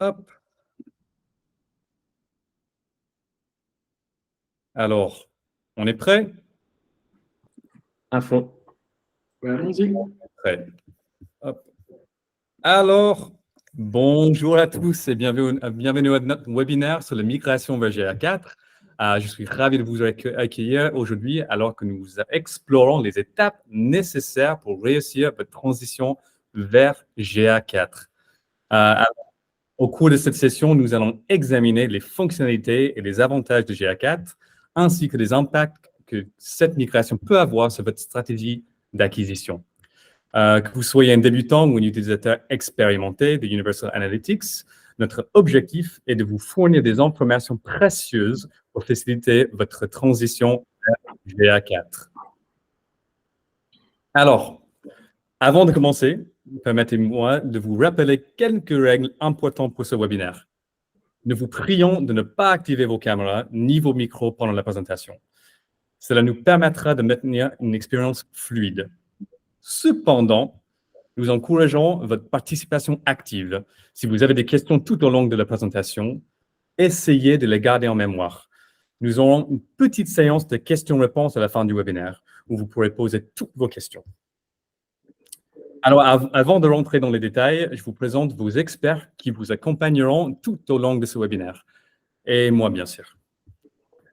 Hop. Alors, on est prêt? À fond. Ouais, allons-y. Prêt. Hop. Alors, bonjour à tous et bienvenue à notre webinaire sur la migration vers GA4. Je suis ravi de vous accueillir aujourd'hui alors que nous explorons les étapes nécessaires pour réussir votre transition vers GA4. Au cours de cette session, nous allons examiner les fonctionnalités et les avantages de GA4 ainsi que les impacts que cette migration peut avoir sur votre stratégie d'acquisition. Que vous soyez un débutant ou un utilisateur expérimenté de Universal Analytics, notre objectif est de vous fournir des informations précieuses pour faciliter votre transition vers GA4. Alors, avant de commencer, permettez-moi de vous rappeler quelques règles importantes pour ce webinaire. Nous vous prions de ne pas activer vos caméras ni vos micros pendant la présentation. Cela nous permettra de maintenir une expérience fluide. Cependant, nous encourageons votre participation active. Si vous avez des questions tout au long de la présentation, essayez de les garder en mémoire. Nous aurons une petite séance de questions-réponses à la fin du webinaire où vous pourrez poser toutes vos questions. Alors, avant de rentrer dans les détails, je vous présente vos experts qui vous accompagneront tout au long de ce webinaire. Et moi, bien sûr.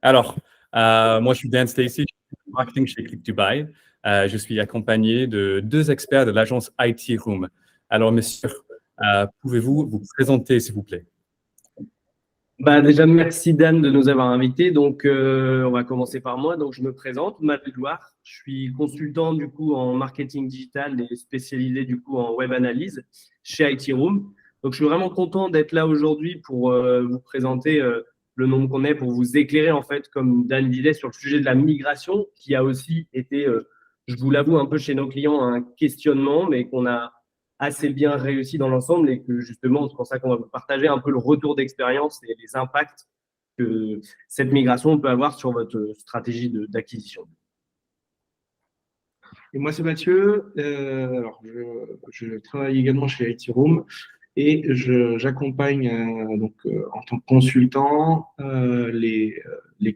Alors, moi, je suis Dan Stacy, je suis marketing chez Click2Buy. Je suis accompagné de deux experts de l'agence IT Room. Alors, messieurs, pouvez-vous vous présenter, s'il vous plaît? Déjà, merci Dan de nous avoir invités. Donc, on va commencer par moi. Donc, je me présente, Matt Edouard. Je suis consultant du coup en marketing digital et spécialisé du coup en web analyse chez IT Room. Donc, je suis vraiment content d'être là aujourd'hui pour vous présenter le nombre qu'on est, pour vous éclairer en fait, comme Dan disait, sur le sujet de la migration, qui a aussi été, je vous l'avoue, un peu chez nos clients, un questionnement, mais qu'on a assez bien réussi dans l'ensemble et que justement, c'est pour ça qu'on va vous partager un peu le retour d'expérience et les impacts que cette migration peut avoir sur votre stratégie d'acquisition. Et moi, c'est Mathieu. Alors, je travaille également chez IT Room et j'accompagne en tant que consultant les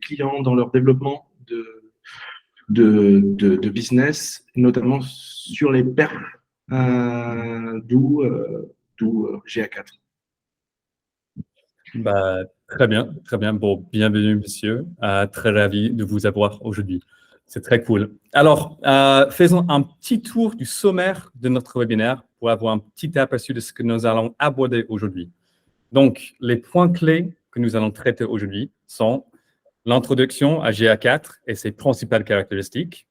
clients dans leur développement de business, notamment sur les pertes, d'où GA4. Très bien, très bien. Bon, bienvenue, monsieur. Très ravi de vous avoir aujourd'hui. C'est très cool. Alors, faisons un petit tour du sommaire de notre webinaire pour avoir un petit aperçu de ce que nous allons aborder aujourd'hui. Donc, les points clés que nous allons traiter aujourd'hui sont l'introduction à GA4 et ses principales caractéristiques,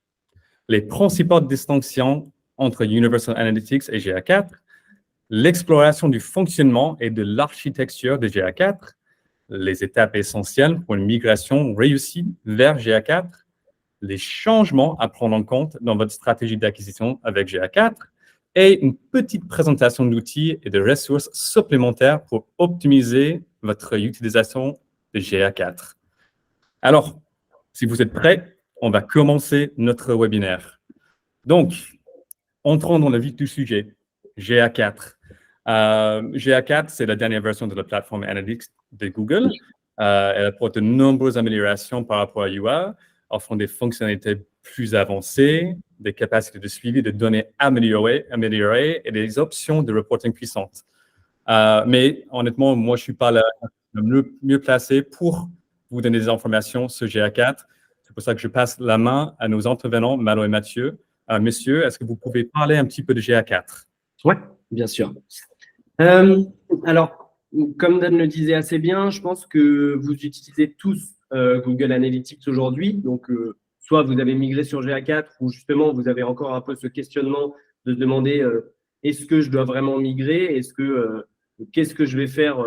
les principales distinctions entre Universal Analytics et GA4, l'exploration du fonctionnement et de l'architecture de GA4, les étapes essentielles pour une migration réussie vers GA4, les changements à prendre en compte dans votre stratégie d'acquisition avec GA4 et une petite présentation d'outils et de ressources supplémentaires pour optimiser votre utilisation de GA4. Alors, si vous êtes prêts, on va commencer notre webinaire. Donc, entrons dans le vif du sujet, GA4. GA4, c'est la dernière version de la plateforme Analytics de Google. Elle apporte de nombreuses améliorations par rapport à UA, offrant des fonctionnalités plus avancées, des capacités de suivi de données améliorées et des options de reporting puissantes. Mais honnêtement, moi, je ne suis pas le mieux placé pour vous donner des informations sur GA4. C'est pour ça que je passe la main à nos intervenants, Malo et Mathieu. Messieurs, est-ce que vous pouvez parler un petit peu de GA4? Oui, bien sûr. Alors, comme Dan le disait assez bien, je pense que vous utilisez tous Google Analytics aujourd'hui. Donc, soit vous avez migré sur GA4 ou justement, vous avez encore un peu ce questionnement de se demander est-ce que je dois vraiment migrer? Qu'est-ce que je vais faire?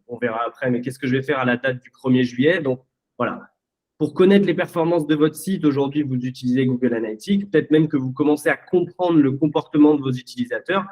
On verra après, mais qu'est-ce que je vais faire à la date du 1er juillet? Donc, voilà. Pour connaître les performances de votre site, aujourd'hui, vous utilisez Google Analytics. Peut-être même que vous commencez à comprendre le comportement de vos utilisateurs.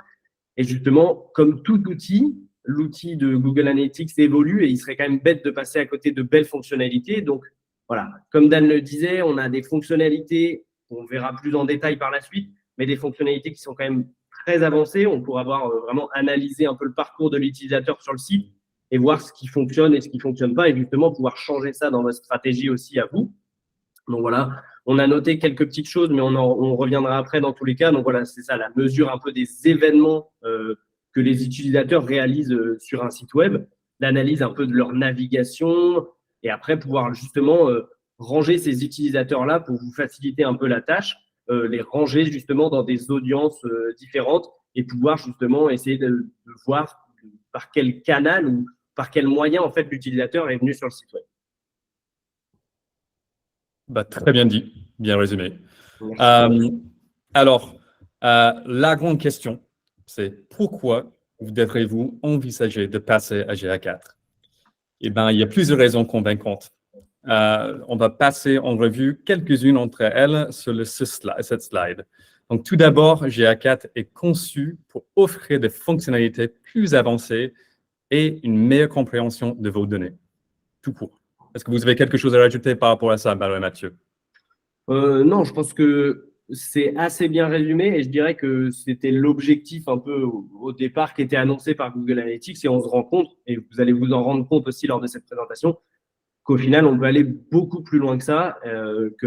Et justement, comme tout outil, l'outil de Google Analytics évolue et il serait quand même bête de passer à côté de belles fonctionnalités. Donc, voilà, comme Dan le disait, on a des fonctionnalités, on verra plus en détail par la suite, mais des fonctionnalités qui sont quand même très avancées. On pourra vraiment analyser un peu le parcours de l'utilisateur sur le site et voir ce qui fonctionne et ce qui ne fonctionne pas, et justement pouvoir changer ça dans votre stratégie aussi à vous. Donc voilà, on a noté quelques petites choses, mais on reviendra après dans tous les cas. Donc voilà, c'est ça, la mesure un peu des événements que les utilisateurs réalisent sur un site web, l'analyse un peu de leur navigation, et après pouvoir justement ranger ces utilisateurs-là pour vous faciliter un peu la tâche, les ranger justement dans des audiences différentes et pouvoir justement essayer de voir par quel canal ou par quel moyen en fait l'utilisateur est venu sur le site web. Bah, très bien dit, bien résumé. Merci. Alors, la grande question, c'est pourquoi devrez-vous envisager de passer à GA4? Eh bien, il y a plusieurs raisons convaincantes. On va passer en revue quelques-unes entre elles sur cette slide. Donc, tout d'abord, GA4 est conçu pour offrir des fonctionnalités plus avancées et une meilleure compréhension de vos données. Tout court. Est-ce que vous avez quelque chose à rajouter par rapport à ça, Mario et Mathieu? Non, je pense que c'est assez bien résumé et je dirais que c'était l'objectif un peu au départ qui était annoncé par Google Analytics, et on se rend compte, et vous allez vous en rendre compte aussi lors de cette présentation, qu'au final, on peut aller beaucoup plus loin que ça, que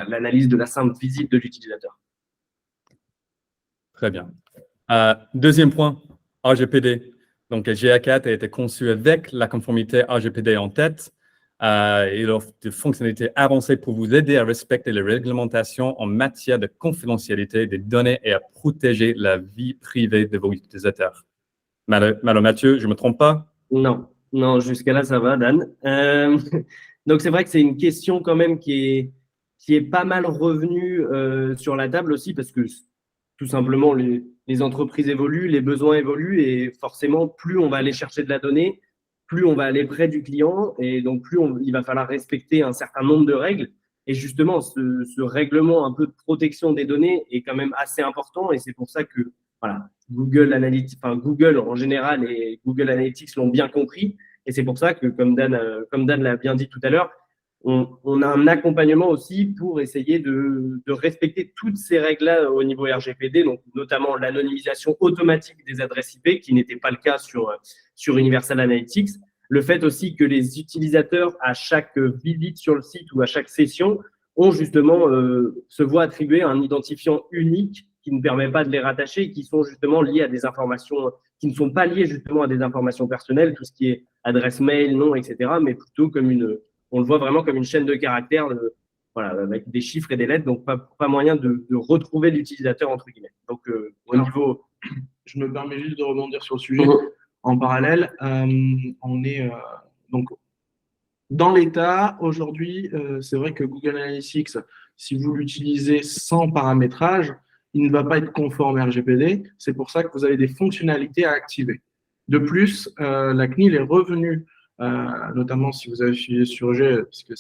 l'analyse de la simple visite de l'utilisateur. Très bien. Deuxième point, RGPD. Donc, GA4 a été conçu avec la conformité RGPD en tête. Il offre des fonctionnalités avancées pour vous aider à respecter les réglementations en matière de confidentialité des données et à protéger la vie privée de vos utilisateurs. Mathieu, je ne me trompe pas? Non, jusqu'à là, ça va, Dan. Donc, c'est vrai que c'est une question quand même qui est pas mal revenue sur la table aussi, parce que tout simplement, les entreprises évoluent, les besoins évoluent, et forcément, plus on va aller chercher de la donnée, plus on va aller près du client, et donc plus il va falloir respecter un certain nombre de règles. Et justement, ce règlement un peu de protection des données est quand même assez important, et c'est pour ça que voilà, Google Analytics, enfin Google en général et Google Analytics l'ont bien compris. Et c'est pour ça que, comme Dan l'a bien dit tout à l'heure, on a un accompagnement aussi pour essayer de respecter toutes ces règles-là au niveau RGPD, donc notamment l'anonymisation automatique des adresses IP, qui n'était pas le cas sur Universal Analytics. Le fait aussi que les utilisateurs, à chaque visite sur le site ou à chaque session, se voient attribuer un identifiant unique qui ne permet pas de les rattacher, et qui sont justement liés à des informations qui ne sont pas liées justement à des informations personnelles, tout ce qui est adresse mail, nom, etc., mais plutôt on le voit vraiment comme une chaîne de caractères, avec des chiffres et des lettres, donc pas moyen de retrouver l'utilisateur, entre guillemets. Donc, je me permets juste de rebondir sur le sujet. En parallèle, on est donc dans l'état aujourd'hui. C'est vrai que Google Analytics, si vous l'utilisez sans paramétrage, il ne va pas être conforme RGPD. C'est pour ça que vous avez des fonctionnalités à activer. De plus, la CNIL est revenue, notamment si vous avez suivi ce sujet, parce que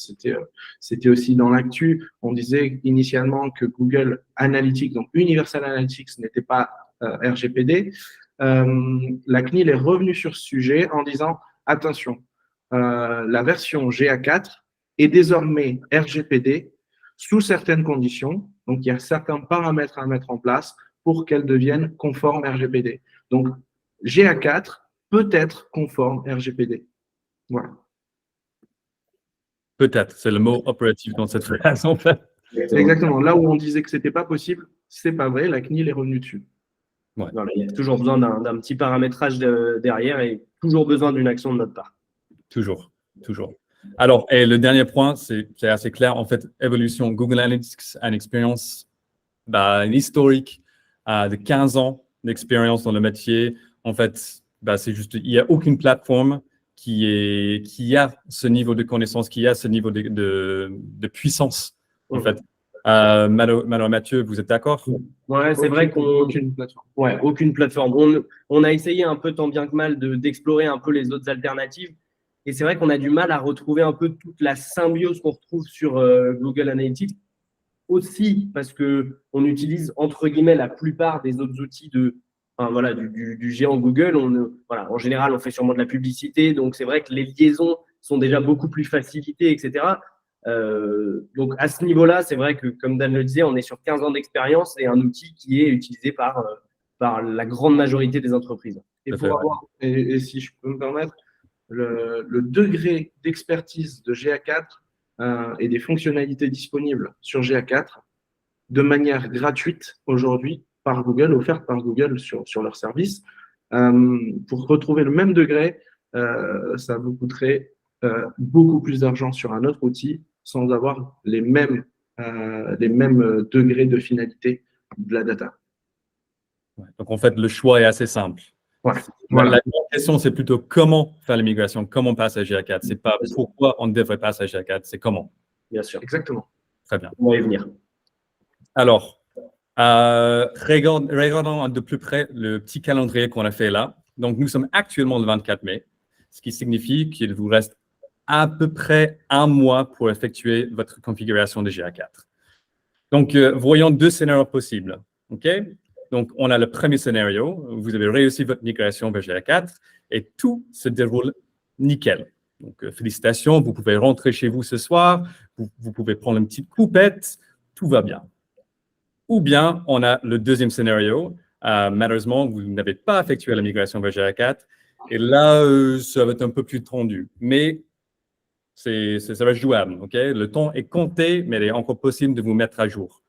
c'était aussi dans l'actu. On disait initialement que Google Analytics, donc Universal Analytics, n'était pas RGPD. La CNIL est revenue sur ce sujet en disant attention, la version GA4 est désormais RGPD sous certaines conditions. Donc, il y a certains paramètres à mettre en place pour qu'elle devienne conforme RGPD. Donc, GA4 peut être conforme RGPD. Voilà. Peut-être, c'est le mot opératif dans cette phrase, en fait. Exactement. Là où on disait que ce n'était pas possible, ce n'est pas vrai. La CNIL est revenue dessus. Ouais. Voilà, il y a toujours besoin d'un petit paramétrage derrière, et toujours besoin d'une action de notre part. Toujours. Alors, et le dernier point, c'est assez clair. En fait, évolution Google Analytics and Experience, une historique de 15 ans d'expérience dans le métier. En fait, c'est juste, il n'y a aucune plateforme qui a ce niveau de connaissance, qui a ce niveau de puissance, en fait. Mathieu, vous êtes d'accord? Ouais, c'est vrai qu'aucune plateforme. Ouais, aucune plateforme. On a essayé un peu tant bien que mal d'explorer un peu les autres alternatives. Et c'est vrai qu'on a du mal à retrouver un peu toute la symbiose qu'on retrouve sur Google Analytics. Aussi parce qu'on utilise, entre guillemets, la plupart des autres outils du géant Google. En général, on fait sûrement de la publicité. Donc, c'est vrai que les liaisons sont déjà beaucoup plus facilitées, etc. Donc, à ce niveau-là, c'est vrai que, comme Dan le disait, on est sur 15 ans d'expérience et un outil qui est utilisé par par la grande majorité des entreprises. Et si je peux me permettre, le degré d'expertise de GA4 et des fonctionnalités disponibles sur GA4 de manière gratuite aujourd'hui par Google, offerte par Google sur leur service. Pour retrouver le même degré, ça vous coûterait beaucoup plus d'argent sur un autre outil sans avoir les mêmes degrés de finalité de la data. Ouais, donc, en fait, le choix est assez simple. Ouais, voilà. La question, c'est plutôt comment faire l'immigration, comment passer à GA4. Ce n'est pas pourquoi on devrait passer à GA4, c'est comment. Bien sûr. Exactement. Très bien. On va y venir. Alors, regardons de plus près le petit calendrier qu'on a fait là. Donc, nous sommes actuellement le 24 mai, ce qui signifie qu'il vous reste à peu près un mois pour effectuer votre configuration de GA4. Donc, voyons 2 scénarios possibles. OK? Donc, on a le premier scénario. Vous avez réussi votre migration vers GA4 et tout se déroule nickel. Donc, félicitations, vous pouvez rentrer chez vous ce soir, vous pouvez prendre une petite coupette, tout va bien. Ou bien, on a le deuxième scénario. Malheureusement, vous n'avez pas effectué la migration vers GA4 et là, ça va être un peu plus tendu. Mais ça va être jouable. Okay? Le temps est compté, mais il est encore possible de vous mettre à jour.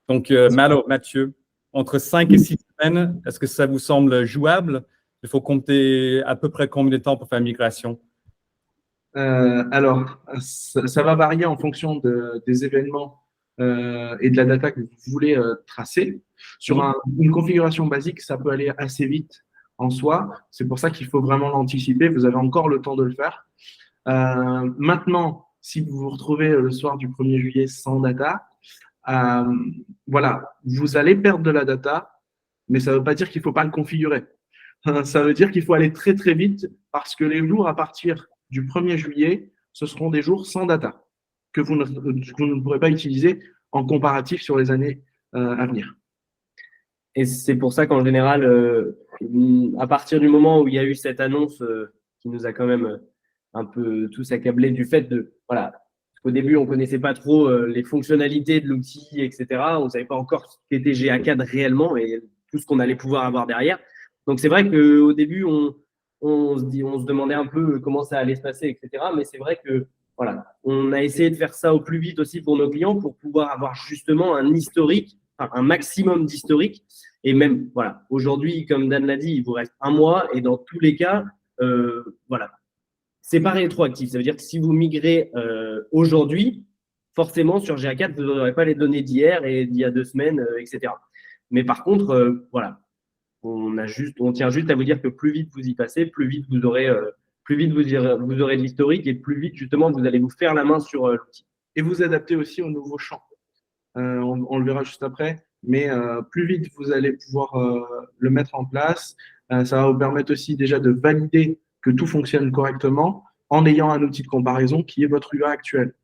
Donc, Mathieu, entre 5 et 6 semaines, est-ce que ça vous semble jouable? Il faut compter à peu près combien de temps pour faire une migration? Alors, ça va varier en fonction des événements et de la data que vous voulez tracer. Sur une configuration basique, ça peut aller assez vite en soi. C'est pour ça qu'il faut vraiment l'anticiper. Vous avez encore le temps de le faire. Maintenant, si vous vous retrouvez le soir du 1er juillet sans data, voilà, vous allez perdre de la data, mais ça ne veut pas dire qu'il ne faut pas le configurer. Ça veut dire qu'il faut aller très très vite parce que les jours à partir du 1er juillet, ce seront des jours sans data que vous ne pourrez pas utiliser en comparatif sur les années à venir. Et c'est pour ça qu'en général, à partir du moment où il y a eu cette annonce qui nous a quand même un peu tous accablés du fait de, voilà, au début, on ne connaissait pas trop les fonctionnalités de l'outil, etc. On ne savait pas encore ce qu'était GA4 réellement et tout ce qu'on allait pouvoir avoir derrière. Donc, c'est vrai qu'au début, on se demandait un peu comment ça allait se passer, etc. Mais c'est vrai que, voilà, on a essayé de faire ça au plus vite aussi pour nos clients pour pouvoir avoir justement un historique, enfin, un maximum d'historique. Et même, voilà, aujourd'hui, comme Dan l'a dit, il vous reste un mois et dans tous les cas, voilà, c'est pas rétroactif. Ça veut dire que si vous migrez aujourd'hui, forcément, sur GA4, vous n'aurez pas les données d'hier et d'il y a 2 semaines, etc. Mais par contre, voilà, on tient juste à vous dire que plus vite vous y passez, plus vite vous aurez de l'historique et plus vite, justement, vous allez vous faire la main sur l'outil. Et vous adaptez aussi au nouveau champ. On le verra juste après, mais plus vite vous allez pouvoir le mettre en place. Ça va vous permettre aussi déjà de valider que tout fonctionne correctement en ayant un outil de comparaison qui est votre UA actuel.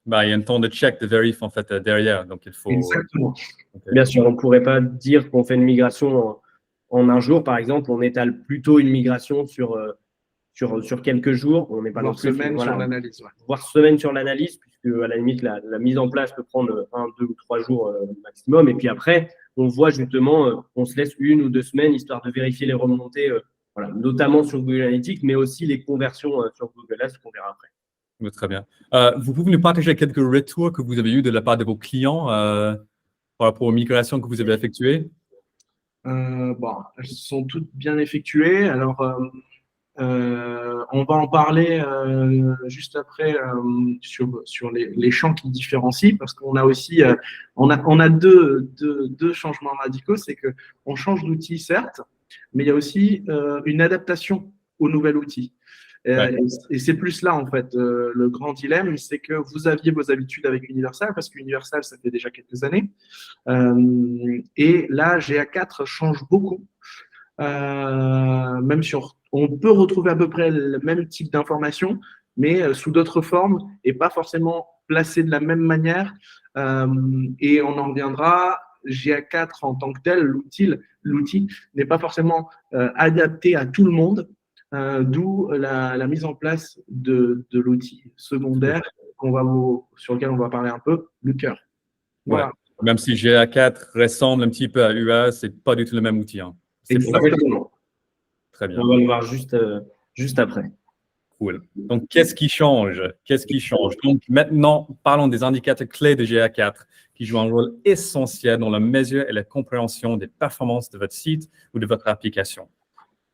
Bah, il y a un temps de check, de vérif en fait derrière, donc il faut… Exactement. Okay. Bien sûr, on ne pourrait pas dire qu'on fait une migration en un jour, par exemple. On étale plutôt une migration sur quelques jours. On n'est pas voire semaine sur l'analyse. Ouais. Voire semaine sur l'analyse, puisque à la limite, la mise en place peut prendre 1, 2 ou 3 jours maximum. Et puis après, on voit justement, on se laisse 1 ou 2 semaines, histoire de vérifier les remontées, voilà, notamment sur Google Analytics, mais aussi les conversions sur Google Ads, qu'on verra après. Oui, très bien. Vous pouvez nous partager quelques retours que vous avez eus de la part de vos clients par rapport aux migrations que vous avez effectuées? Bon, elles sont toutes bien effectuées. Alors, on va en parler juste après sur les champs qui différencient, parce qu'on a aussi on a deux changements radicaux. C'est qu'on change d'outil, certes, mais il y a aussi une adaptation au nouvel outil. Et c'est plus là, en fait, le grand dilemme, c'est que vous aviez vos habitudes avec Universal, parce qu'Universal, ça fait déjà quelques années. Et là, GA4 change beaucoup. Même on peut retrouver à peu près le même type d'informations, mais sous d'autres formes et pas forcément placées de la même manière. Et on en reviendra, GA4 en tant que tel, l'outil n'est pas forcément adapté à tout le monde, d'où la mise en place de l'outil secondaire sur lequel on va parler un peu, Looker. Voilà. Même si GA4 ressemble un petit peu à UA, ce n'est pas du tout le même outil. Hein. C'est pour ça. Exactement. Très bien. On va le voir juste après. Cool. Donc, qu'est-ce qui change? Qu'est-ce qui change? Donc, maintenant, parlons des indicateurs clés de GA4 qui jouent un rôle essentiel dans la mesure et la compréhension des performances de votre site ou de votre application.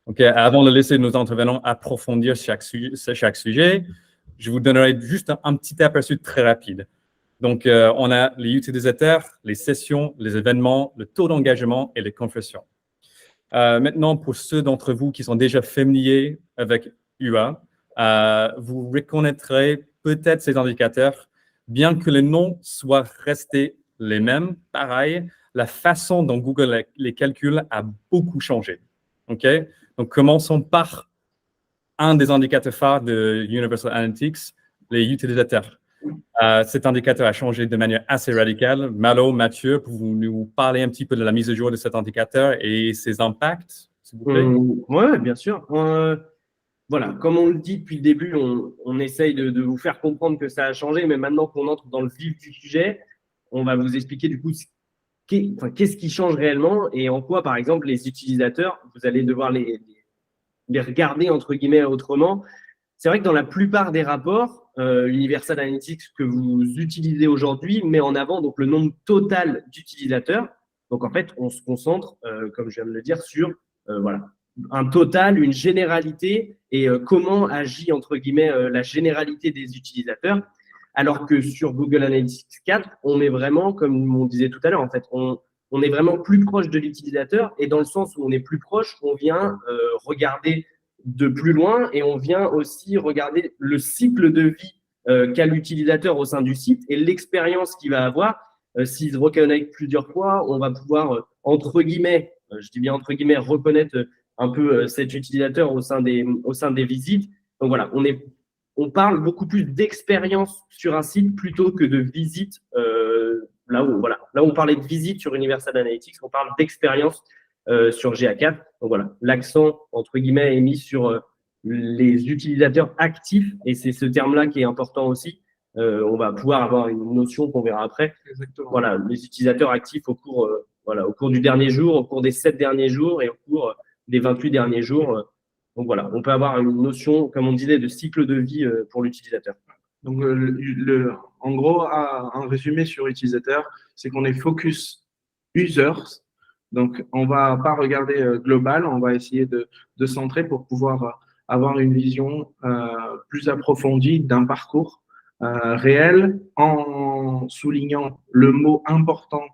OK, avant de laisser nos intervenants approfondir chaque sujet, je vous donnerai juste un petit aperçu très rapide. Donc, on a les utilisateurs, les sessions, les événements, le taux d'engagement et les conversions. Maintenant, pour ceux d'entre vous qui sont déjà familiers avec UA, vous reconnaîtrez peut-être ces indicateurs, bien que les noms soient restés les mêmes. Pareil, la façon dont Google les calcule a beaucoup changé. OK? Donc, commençons par un des indicateurs phares de Universal Analytics, les utilisateurs. Cet indicateur a changé de manière assez radicale. Malo, Mathieu, pouvez-vous nous parler un petit peu de la mise à jour de cet indicateur et ses impacts, s'il vous plaît? Oui, bien sûr. Voilà, comme on le dit depuis le début, on essaye de vous faire comprendre que ça a changé, mais maintenant qu'on entre dans le vif du sujet, on va vous expliquer du coup qu'est-ce qui change réellement et en quoi, par exemple, les utilisateurs, vous allez devoir les regarder, entre guillemets, autrement. C'est vrai que dans la plupart des rapports, Universal Analytics que vous utilisez aujourd'hui met en avant donc, le nombre total d'utilisateurs. Donc, en fait, on se concentre, comme je viens de le dire, sur voilà, un total, une généralité et comment agit, entre guillemets, la généralité des utilisateurs. Alors que sur Google Analytics 4, on est vraiment, comme on disait tout à l'heure, en fait, on est vraiment plus proche de l'utilisateur et dans le sens où on est plus proche, on vient regarder de plus loin et on vient aussi regarder le cycle de vie qu'a l'utilisateur au sein du site et l'expérience qu'il va avoir. S'il se reconnecte plusieurs fois, on va pouvoir, entre guillemets, je dis bien entre guillemets, reconnaître un peu cet utilisateur au sein des visites. Donc voilà, on parle beaucoup plus d'expérience sur un site plutôt que de visite. Là où on parlait de visite sur Universal Analytics, on parle d'expérience sur GA4. Donc voilà, l'accent, entre guillemets, est mis sur les utilisateurs actifs et c'est ce terme-là qui est important aussi. On va pouvoir avoir une notion qu'on verra après. Exactement. Voilà, les utilisateurs actifs au cours du dernier jour, au cours des 7 derniers jours et au cours des 28 derniers jours. Donc voilà, on peut avoir une notion, comme on disait, de cycle de vie pour l'utilisateur. Donc, en gros, un résumé sur utilisateur, c'est qu'on est focus users. Donc, on ne va pas regarder global, on va essayer de centrer pour pouvoir avoir une vision plus approfondie d'un parcours réel en soulignant le mot important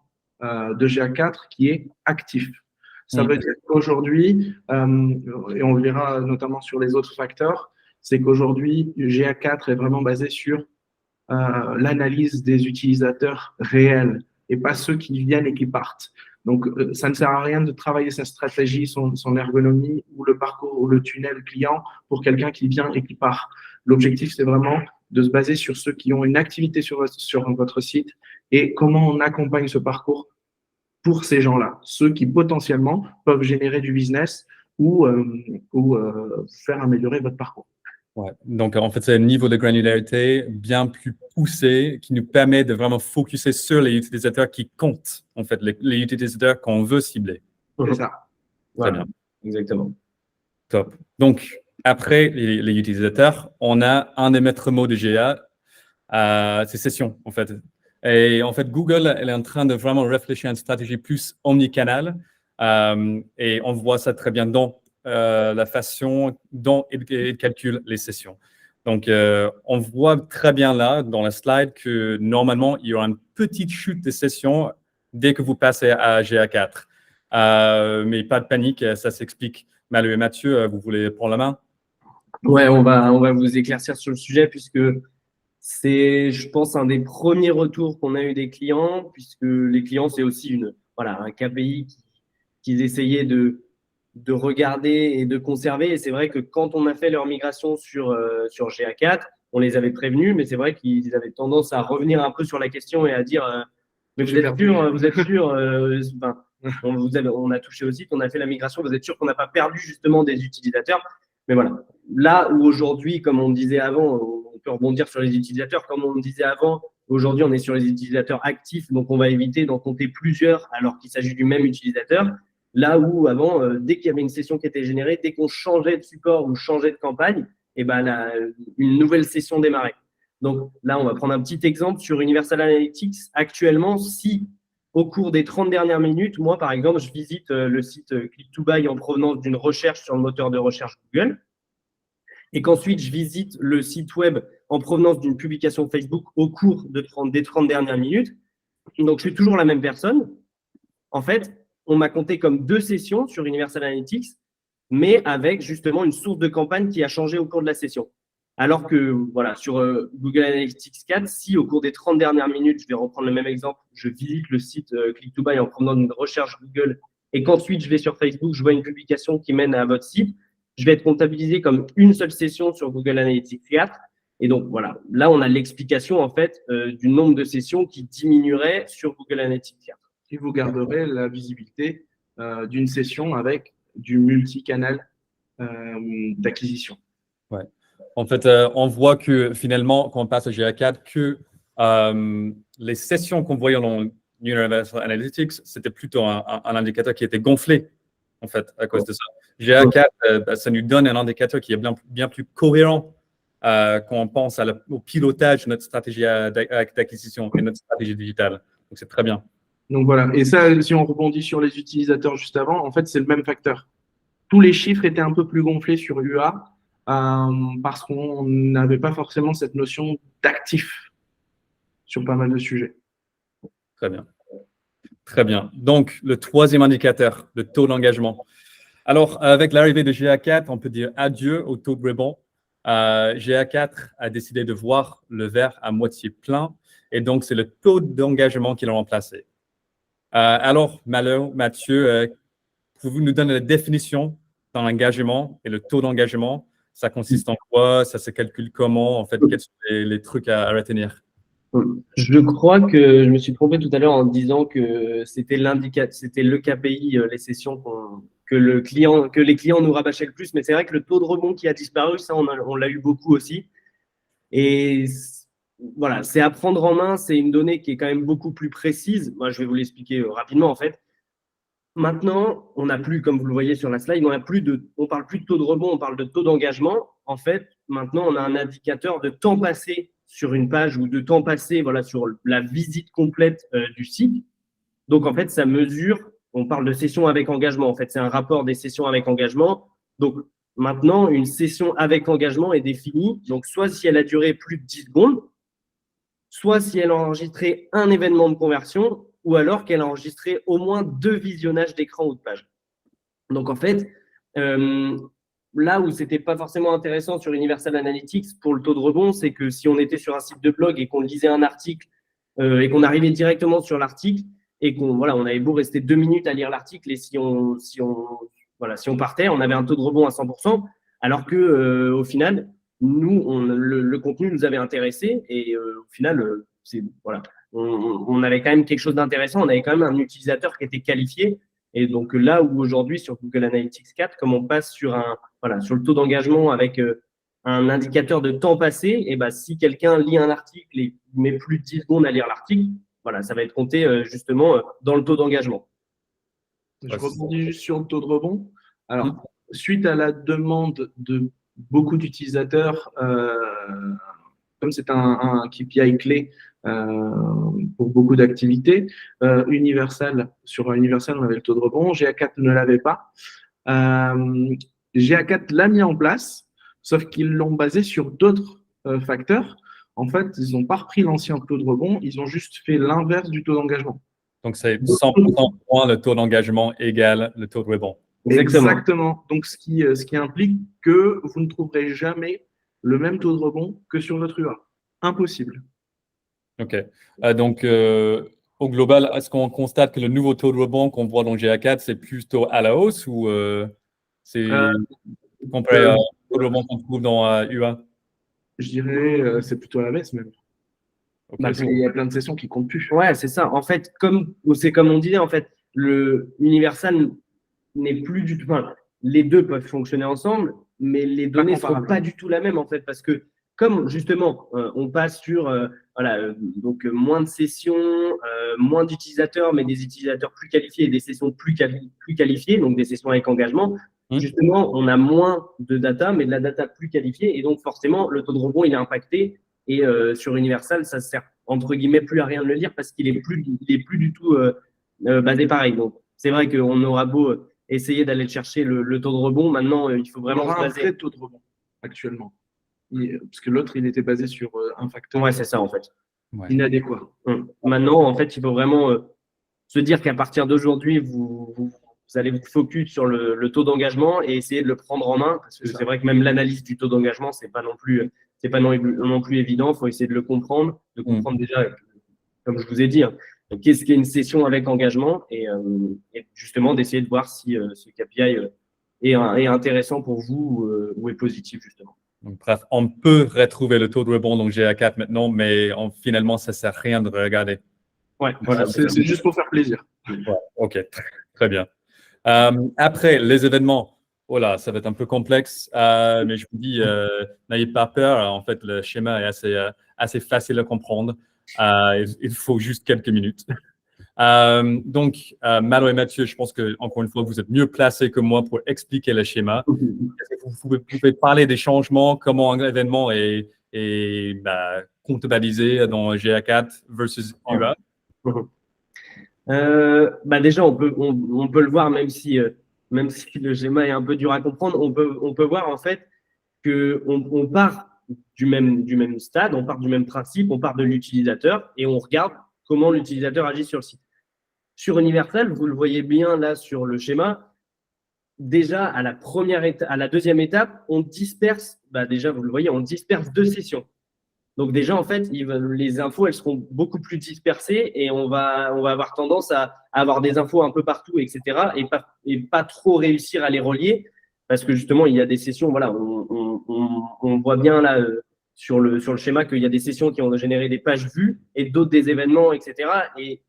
de GA4 qui est actif. Ça veut dire qu'aujourd'hui, et on le verra notamment sur les autres facteurs, c'est qu'aujourd'hui, GA4 est vraiment basé sur l'analyse des utilisateurs réels et pas ceux qui viennent et qui partent. Donc, ça ne sert à rien de travailler sa stratégie, son ergonomie ou le parcours ou le tunnel client pour quelqu'un qui vient et qui part. L'objectif, c'est vraiment de se baser sur ceux qui ont une activité sur votre site et comment on accompagne ce parcours pour ces gens-là, ceux qui potentiellement peuvent générer du business ou faire améliorer votre parcours. Ouais. Donc, en fait, c'est un niveau de granularité bien plus poussé qui nous permet de vraiment focuser sur les utilisateurs qui comptent, en fait, les utilisateurs qu'on veut cibler. C'est ça. Très Voilà, bien. exactement. Top. Donc, après les utilisateurs, on a un des maîtres mots de GA, c'est sessions, en fait. Et en fait, Google, elle est en train de vraiment réfléchir à une stratégie plus omnicanal. Et on voit ça très bien dans la façon dont il calcule les sessions. Donc, on voit très bien là, dans la slide, que normalement, il y aura une petite chute de sessions dès que vous passez à GA4. Mais pas de panique, ça s'explique. Malo et Mathieu, vous voulez prendre la main? Ouais, on va vous éclaircir sur le sujet puisque c'est, je pense, un des premiers retours qu'on a eu des clients, puisque les clients, c'est aussi un KPI qu'ils essayaient de regarder et de conserver. Et c'est vrai que quand on a fait leur migration sur GA4, on les avait prévenus, mais c'est vrai qu'ils avaient tendance à revenir un peu sur la question et à dire mais vous êtes sûr, on a touché aussi, qu'on a fait la migration, vous êtes sûr qu'on n'a pas perdu justement des utilisateurs. Mais voilà, là où aujourd'hui, comme on disait avant, on peut rebondir sur les utilisateurs, comme on disait avant, Aujourd'hui, on est sur les utilisateurs actifs, donc on va éviter d'en compter plusieurs alors qu'il s'agit du même utilisateur. Là où avant, dès qu'il y avait une session qui était générée, dès qu'on changeait de support ou changeait de campagne, et ben une nouvelle session démarrait. Donc là, on va prendre un petit exemple sur Universal Analytics. Actuellement, si au cours des 30 dernières minutes, moi, par exemple, je visite le site Click2Buy en provenance d'une recherche sur le moteur de recherche Google, et qu'ensuite, je visite le site web en provenance d'une publication Facebook au cours des 30 dernières minutes, donc je suis toujours la même personne, en fait, on m'a compté comme 2 sessions sur Universal Analytics, mais avec justement une source de campagne qui a changé au cours de la session. Alors que voilà, sur Google Analytics 4, si au cours des 30 dernières minutes, je vais reprendre le même exemple, je visite le site Click2Buy en provenant d'une recherche Google et qu'ensuite je vais sur Facebook, je vois une publication qui mène à votre site, je vais être comptabilisé comme une seule session sur Google Analytics 4. Et donc voilà, là on a l'explication en fait du nombre de sessions qui diminuerait sur Google Analytics 4. Et vous garderez la visibilité d'une session avec du multicanal d'acquisition. Ouais. En fait, on voit que finalement, quand on passe à GA4, que les sessions qu'on voyait dans Universal Analytics, c'était plutôt un indicateur qui était gonflé, en fait, à cause de ça. GA4, ça nous donne un indicateur qui est bien plus cohérent quand on pense au pilotage de notre stratégie d'acquisition et notre stratégie digitale. Donc, c'est très bien. Donc voilà, et ça, si on rebondit sur les utilisateurs juste avant, en fait, c'est le même facteur. Tous les chiffres étaient un peu plus gonflés sur UA parce qu'on n'avait pas forcément cette notion d'actif sur pas mal de sujets. Très bien. Très bien. Donc, le troisième indicateur, le taux d'engagement. Alors, avec l'arrivée de GA4, on peut dire adieu au taux de rebond. GA4 a décidé de voir le verre à moitié plein et donc c'est le taux d'engagement qui l'a remplacé. Alors, Mathieu, pouvez-vous nous donner la définition d'un engagement et le taux d'engagement? Ça consiste en quoi? Ça se calcule comment? En fait, quels sont les trucs à retenir? Je crois que je me suis trompé tout à l'heure en disant que c'était le KPI, les sessions que les clients nous rabâchaient le plus. Mais c'est vrai que le taux de rebond qui a disparu, ça, on l'a eu beaucoup aussi. Et voilà, c'est à prendre en main. C'est une donnée qui est quand même beaucoup plus précise. Moi, je vais vous l'expliquer rapidement, en fait. Maintenant, on n'a plus, comme vous le voyez sur la slide, on parle plus de taux de rebond, on parle de taux d'engagement. En fait, maintenant, on a un indicateur de temps passé sur une page ou de temps passé sur la visite complète du site. Donc, en fait, ça mesure, on parle de session avec engagement. En fait, c'est un rapport des sessions avec engagement. Donc, maintenant, une session avec engagement est définie. Donc, soit si elle a duré plus de 10 secondes, soit si elle a enregistré un événement de conversion, ou alors qu'elle a enregistré au moins 2 visionnages d'écran ou de page. Donc, en fait, là où c'était pas forcément intéressant sur Universal Analytics pour le taux de rebond, c'est que si on était sur un site de blog et qu'on lisait un article et qu'on arrivait directement sur l'article et qu'on avait beau rester 2 minutes à lire l'article et si on partait, on avait un taux de rebond à 100%, alors que au final, nous, le contenu nous avait intéressé et au final, on avait quand même quelque chose d'intéressant. On avait quand même un utilisateur qui était qualifié. Et donc là où aujourd'hui, sur Google Analytics 4, comme on passe sur le taux d'engagement avec un indicateur de temps passé, et si quelqu'un lit un article et met plus de 10 secondes à lire l'article, ça va être compté justement dans le taux d'engagement. Je rebondis juste sur le taux de rebond. Alors, suite à la demande de beaucoup d'utilisateurs, comme c'est un KPI clé pour beaucoup d'activités, sur Universal, on avait le taux de rebond, GA4 ne l'avait pas. GA4 l'a mis en place, sauf qu'ils l'ont basé sur d'autres facteurs. En fait, ils n'ont pas repris l'ancien taux de rebond, ils ont juste fait l'inverse du taux d'engagement. Donc, c'est 100% moins le taux d'engagement égale le taux de rebond. Exactement. Donc, ce qui implique que vous ne trouverez jamais le même taux de rebond que sur votre UA. Impossible. OK. Donc, au global, est-ce qu'on constate que le nouveau taux de rebond qu'on voit dans GA4, c'est plutôt à la hausse ou c'est comparé au taux de rebond qu'on trouve dans UA? Je dirais c'est plutôt à la baisse même. Okay. Il y a plein de sessions qui comptent plus. Ouais, c'est ça. En fait, comme on disait, en fait, le Universal n'est plus du tout. Enfin, les deux peuvent fonctionner ensemble, mais les données ne seront pas du tout la même, en fait, parce que comme justement, on passe sur donc moins de sessions, moins d'utilisateurs, mais des utilisateurs plus qualifiés et des sessions plus qualifiées, donc des sessions avec engagement, justement, on a moins de data, mais de la data plus qualifiée. Et donc, forcément, le taux de rebond, il est impacté. Et sur Universal, ça sert, entre guillemets, plus à rien de le lire parce qu'il est plus du tout basé pareil. Donc, c'est vrai qu'on aura beau essayer d'aller chercher le taux de rebond. Maintenant, il faut vraiment on aura se baser. un vrai taux de rebond actuellement. Parce que l'autre, il était basé sur un facteur Ouais, c'est ça, en fait. inadéquat. Maintenant, en fait, il faut vraiment se dire qu'à partir d'aujourd'hui, vous allez vous focus sur le taux d'engagement et essayer de le prendre en main. Parce que c'est vrai que même l'analyse du taux d'engagement, c'est pas non plus évident. Il faut essayer de le comprendre, déjà, comme je vous ai dit, qu'est-ce qu'est une session avec engagement et justement d'essayer de voir si ce KPI est intéressant pour vous ou est positif, justement. Donc, bref, on peut retrouver le taux de rebond donc GA4 maintenant, mais finalement, ça ne sert à rien de regarder. Ouais, voilà, c'est juste pour faire plaisir. Ouais, OK, très bien. Après, les événements, voilà, ça va être un peu complexe, mais je vous dis, n'ayez pas peur. En fait, le schéma est assez facile à comprendre. Il faut juste quelques minutes. Donc, Malo et Mathieu, je pense que encore une fois, vous êtes mieux placés que moi pour expliquer le schéma. Vous pouvez parler des changements, comment un événement est comptabilisé dans GA4 versus UA. Déjà, on peut le voir, même si le schéma est un peu dur à comprendre, on peut voir en fait qu'on part du même stade, on part du même principe, on part de l'utilisateur et on regarde comment l'utilisateur agit sur le site. Sur Universal, vous le voyez bien là sur le schéma, déjà à la deuxième étape, on disperse, déjà vous le voyez, on disperse 2 sessions. Donc déjà, en fait, les infos, elles seront beaucoup plus dispersées et on va avoir tendance à avoir des infos un peu partout, etc. Et pas trop réussir à les relier parce que justement, il y a des sessions, voilà, on voit bien là sur le schéma qu'il y a des sessions qui ont généré des pages vues et d'autres des événements, etc. Et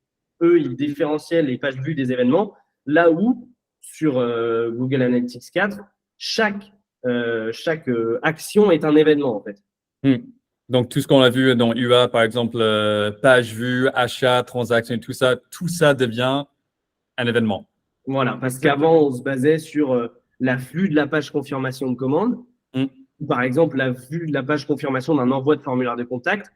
eux, ils différencient les pages vues des événements, là où sur Google Analytics 4, chaque action est un événement, en fait. Donc, tout ce qu'on a vu dans UA, par exemple, page vue, achat, transaction, tout ça devient un événement. Voilà, parce qu'avant, on se basait sur la vue de la page confirmation de commande, ou par exemple, la vue de la page confirmation d'un envoi de formulaire de contact.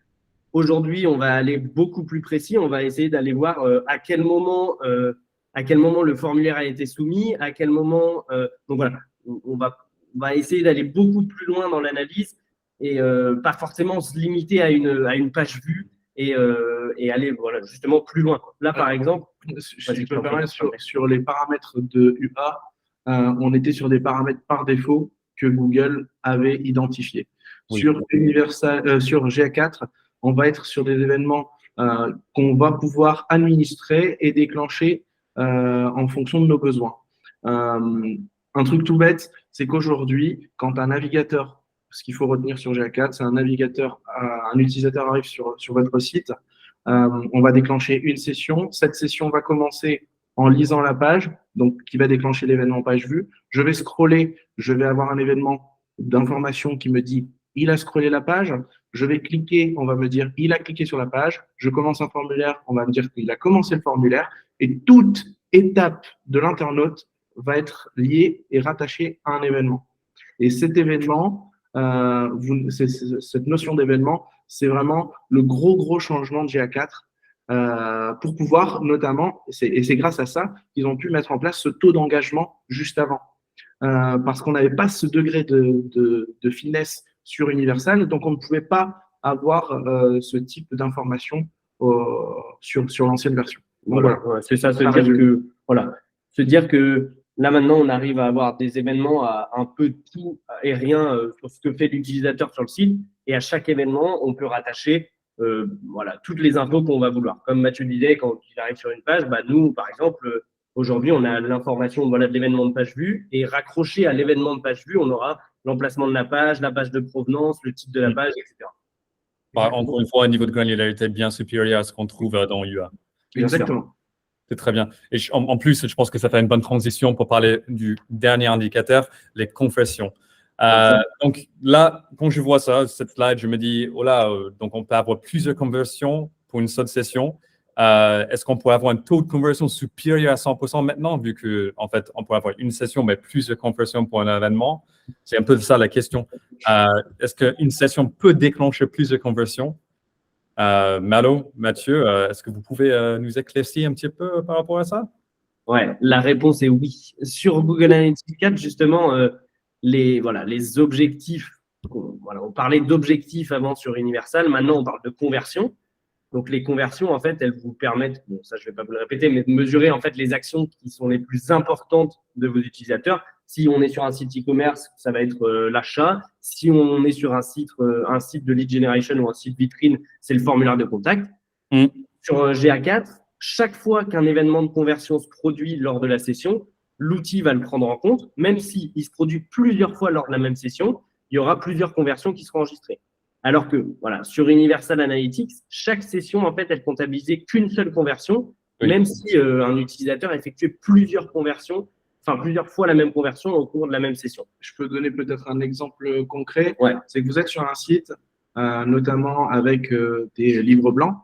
Aujourd'hui, on va aller beaucoup plus précis. On va essayer d'aller voir à quel moment le formulaire a été soumis, à quel moment. Donc voilà, on va essayer d'aller beaucoup plus loin dans l'analyse et pas forcément se limiter à une page vue et aller justement plus loin. Là, par exemple, si je peux me permettre, sur les paramètres de UA, on était sur des paramètres par défaut que Google avait identifiés. Oui. Sur GA4, on va être sur des événements qu'on va pouvoir administrer et déclencher en fonction de nos besoins. Un truc tout bête, c'est qu'aujourd'hui, quand un navigateur, ce qu'il faut retenir sur GA4, c'est un utilisateur arrive sur votre site, on va déclencher une session. Cette session va commencer en lisant la page, donc qui va déclencher l'événement page vue. Je vais scroller, je vais avoir un événement d'information qui me dit il a scrollé la page. Je vais cliquer, on va me dire il a cliqué sur la page. Je commence un formulaire, on va me dire qu'il a commencé le formulaire. Et toute étape de l'internaute va être liée et rattachée à un événement. Et cet événement, cette notion d'événement, c'est vraiment le gros changement de GA4 pour pouvoir notamment, et c'est grâce à ça qu'ils ont pu mettre en place ce taux d'engagement juste avant. Parce qu'on n'avait pas ce degré de finesse sur Universal, donc on ne pouvait pas avoir ce type d'information sur l'ancienne version. Voilà. C'est ça, se dire que là maintenant on arrive à avoir des événements à un peu tout et rien sur ce que fait l'utilisateur sur le site, et à chaque événement on peut rattacher toutes les infos qu'on va vouloir. Comme Mathieu disait, quand il arrive sur une page, nous par exemple, aujourd'hui on a l'information de l'événement de page vue, et raccroché à l'événement de page vue, on aura l'emplacement de la page de provenance, le type de la page, etc. Encore une fois, un niveau de granularité bien supérieur à ce qu'on trouve dans UA. Exactement. C'est très bien. Et en plus, je pense que ça fait une bonne transition pour parler du dernier indicateur, les confessions. Donc là, quand je vois ça, cette slide, je me dis, oh là, donc on peut avoir plusieurs conversions pour une seule session. Est-ce qu'on pourrait avoir un taux de conversion supérieur à 100% maintenant, vu que en fait, on pourrait avoir une session, mais plusieurs conversions pour un événement? C'est un peu ça la question. Est-ce qu'une session peut déclencher plusieurs conversions? Malo, Mathieu, est-ce que vous pouvez nous éclaircir un petit peu par rapport à ça? Ouais, la réponse est oui. Sur Google Analytics 4, justement, les objectifs, on parlait d'objectifs avant sur Universal, maintenant on parle de conversion. Donc les conversions, en fait, elles vous permettent, bon, ça je ne vais pas vous le répéter, mais de mesurer en fait les actions qui sont les plus importantes de vos utilisateurs. Si on est sur un site e-commerce, ça va être l'achat. Si on est sur un site de lead generation ou un site vitrine, c'est le formulaire de contact. Sur GA4, chaque fois qu'un événement de conversion se produit lors de la session, l'outil va le prendre en compte. Même s'il se produit plusieurs fois lors de la même session, il y aura plusieurs conversions qui seront enregistrées. Alors que, voilà, sur Universal Analytics, chaque session, en fait, elle comptabilisait qu'une seule conversion, même si un utilisateur effectuait plusieurs conversions, enfin, plusieurs fois la même conversion au cours de la même session. Je peux donner peut-être un exemple concret. C'est que vous êtes sur un site, notamment avec des livres blancs.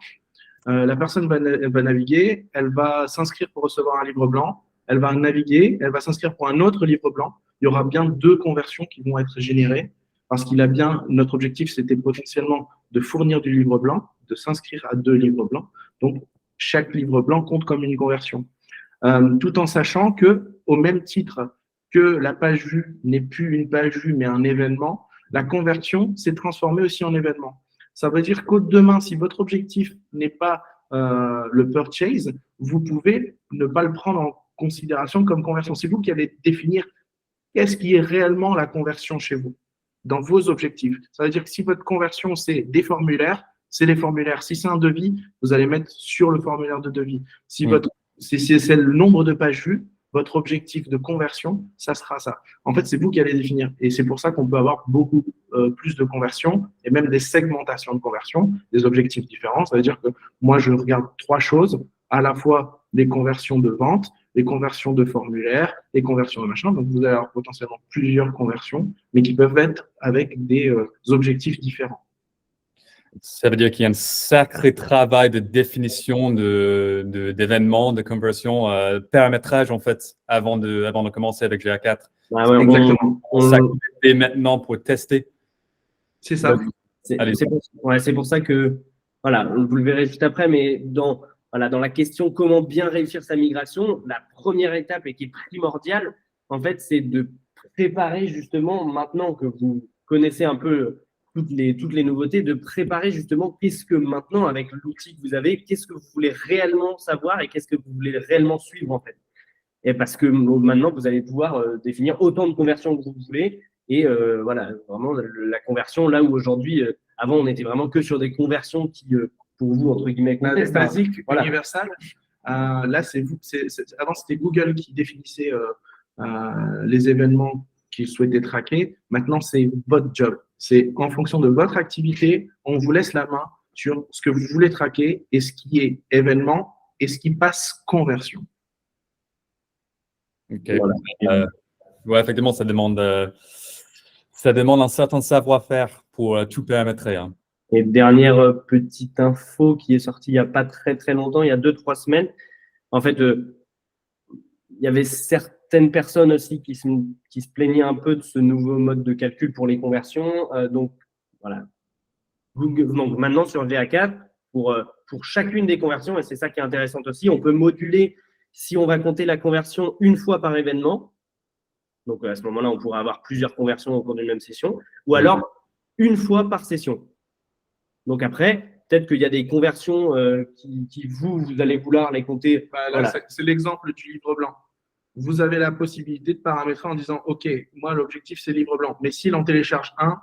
La personne va naviguer, elle va s'inscrire pour recevoir un livre blanc, elle va naviguer, elle va s'inscrire pour un autre livre blanc. Il y aura bien 2 conversions qui vont être générées. Parce qu'il a bien, notre objectif, c'était potentiellement de fournir du livre blanc, de s'inscrire à 2 livres blancs. Donc, chaque livre blanc compte comme une conversion. Tout en sachant que, au même titre que la page vue n'est plus une page vue, mais un événement, la conversion s'est transformée aussi en événement. Ça veut dire qu'au-demain, si votre objectif n'est pas le purchase, vous pouvez ne pas le prendre en considération comme conversion. C'est vous qui allez définir qu'est-ce qui est réellement la conversion chez vous, dans vos objectifs. Ça veut dire que si votre conversion, c'est des formulaires, c'est les formulaires. Si c'est un devis, vous allez mettre sur le formulaire de devis. Si c'est le nombre de pages vues, votre objectif de conversion, ça sera ça. En fait, c'est vous qui allez définir. Et c'est pour ça qu'on peut avoir beaucoup plus de conversions et même des segmentations de conversion, des objectifs différents. Ça veut dire que moi, je regarde 3 choses, à la fois des conversions de vente, les conversions de formulaires, les conversions de machin. Donc, vous allez avoir potentiellement plusieurs conversions, mais qui peuvent être avec des objectifs différents. Ça veut dire qu'il y a un sacré travail de définition d'événements, de conversion, paramétrage en fait, avant de commencer avec GA4. Exactement. On s'active maintenant pour tester. C'est ça. C'est pour ça que, voilà, vous le verrez juste après, mais dans la question comment bien réussir sa migration, la première étape et qui est primordiale, en fait, c'est de préparer justement, maintenant que vous connaissez un peu toutes les nouveautés, de préparer justement qu'est-ce que maintenant, avec l'outil que vous avez, qu'est-ce que vous voulez réellement savoir et qu'est-ce que vous voulez réellement suivre en fait. Et parce que maintenant, vous allez pouvoir définir autant de conversions que vous voulez et voilà, vraiment la conversion là où aujourd'hui, avant, on était vraiment que sur des conversions qui, pour vous, entre guillemets, basique, universal. Là, avant, c'était Google qui définissait les événements qu'il souhaitait traquer. Maintenant, c'est votre job. C'est en fonction de votre activité, on vous laisse la main sur ce que vous voulez traquer et ce qui est événement et ce qui passe conversion. Ok. Ouais, effectivement, ça demande un certain savoir-faire pour tout paramétrer. Hein. Et dernière petite info qui est sortie il n'y a pas très très longtemps, il y a 2-3 semaines. En fait, il y avait certaines personnes aussi qui se plaignaient un peu de ce nouveau mode de calcul pour les conversions. Donc, voilà. Donc, maintenant, sur GA4, pour chacune des conversions, et c'est ça qui est intéressant aussi, on peut moduler si on va compter la conversion une fois par événement. Donc, à ce moment-là, on pourra avoir plusieurs conversions au cours d'une même session. Ou alors, une fois par session. Donc, après, peut-être qu'il y a des conversions qui vous allez vouloir les compter. Voilà. C'est l'exemple du livre blanc. Vous avez la possibilité de paramétrer en disant, OK, moi, l'objectif, c'est livre blanc. Mais s'il en télécharge un,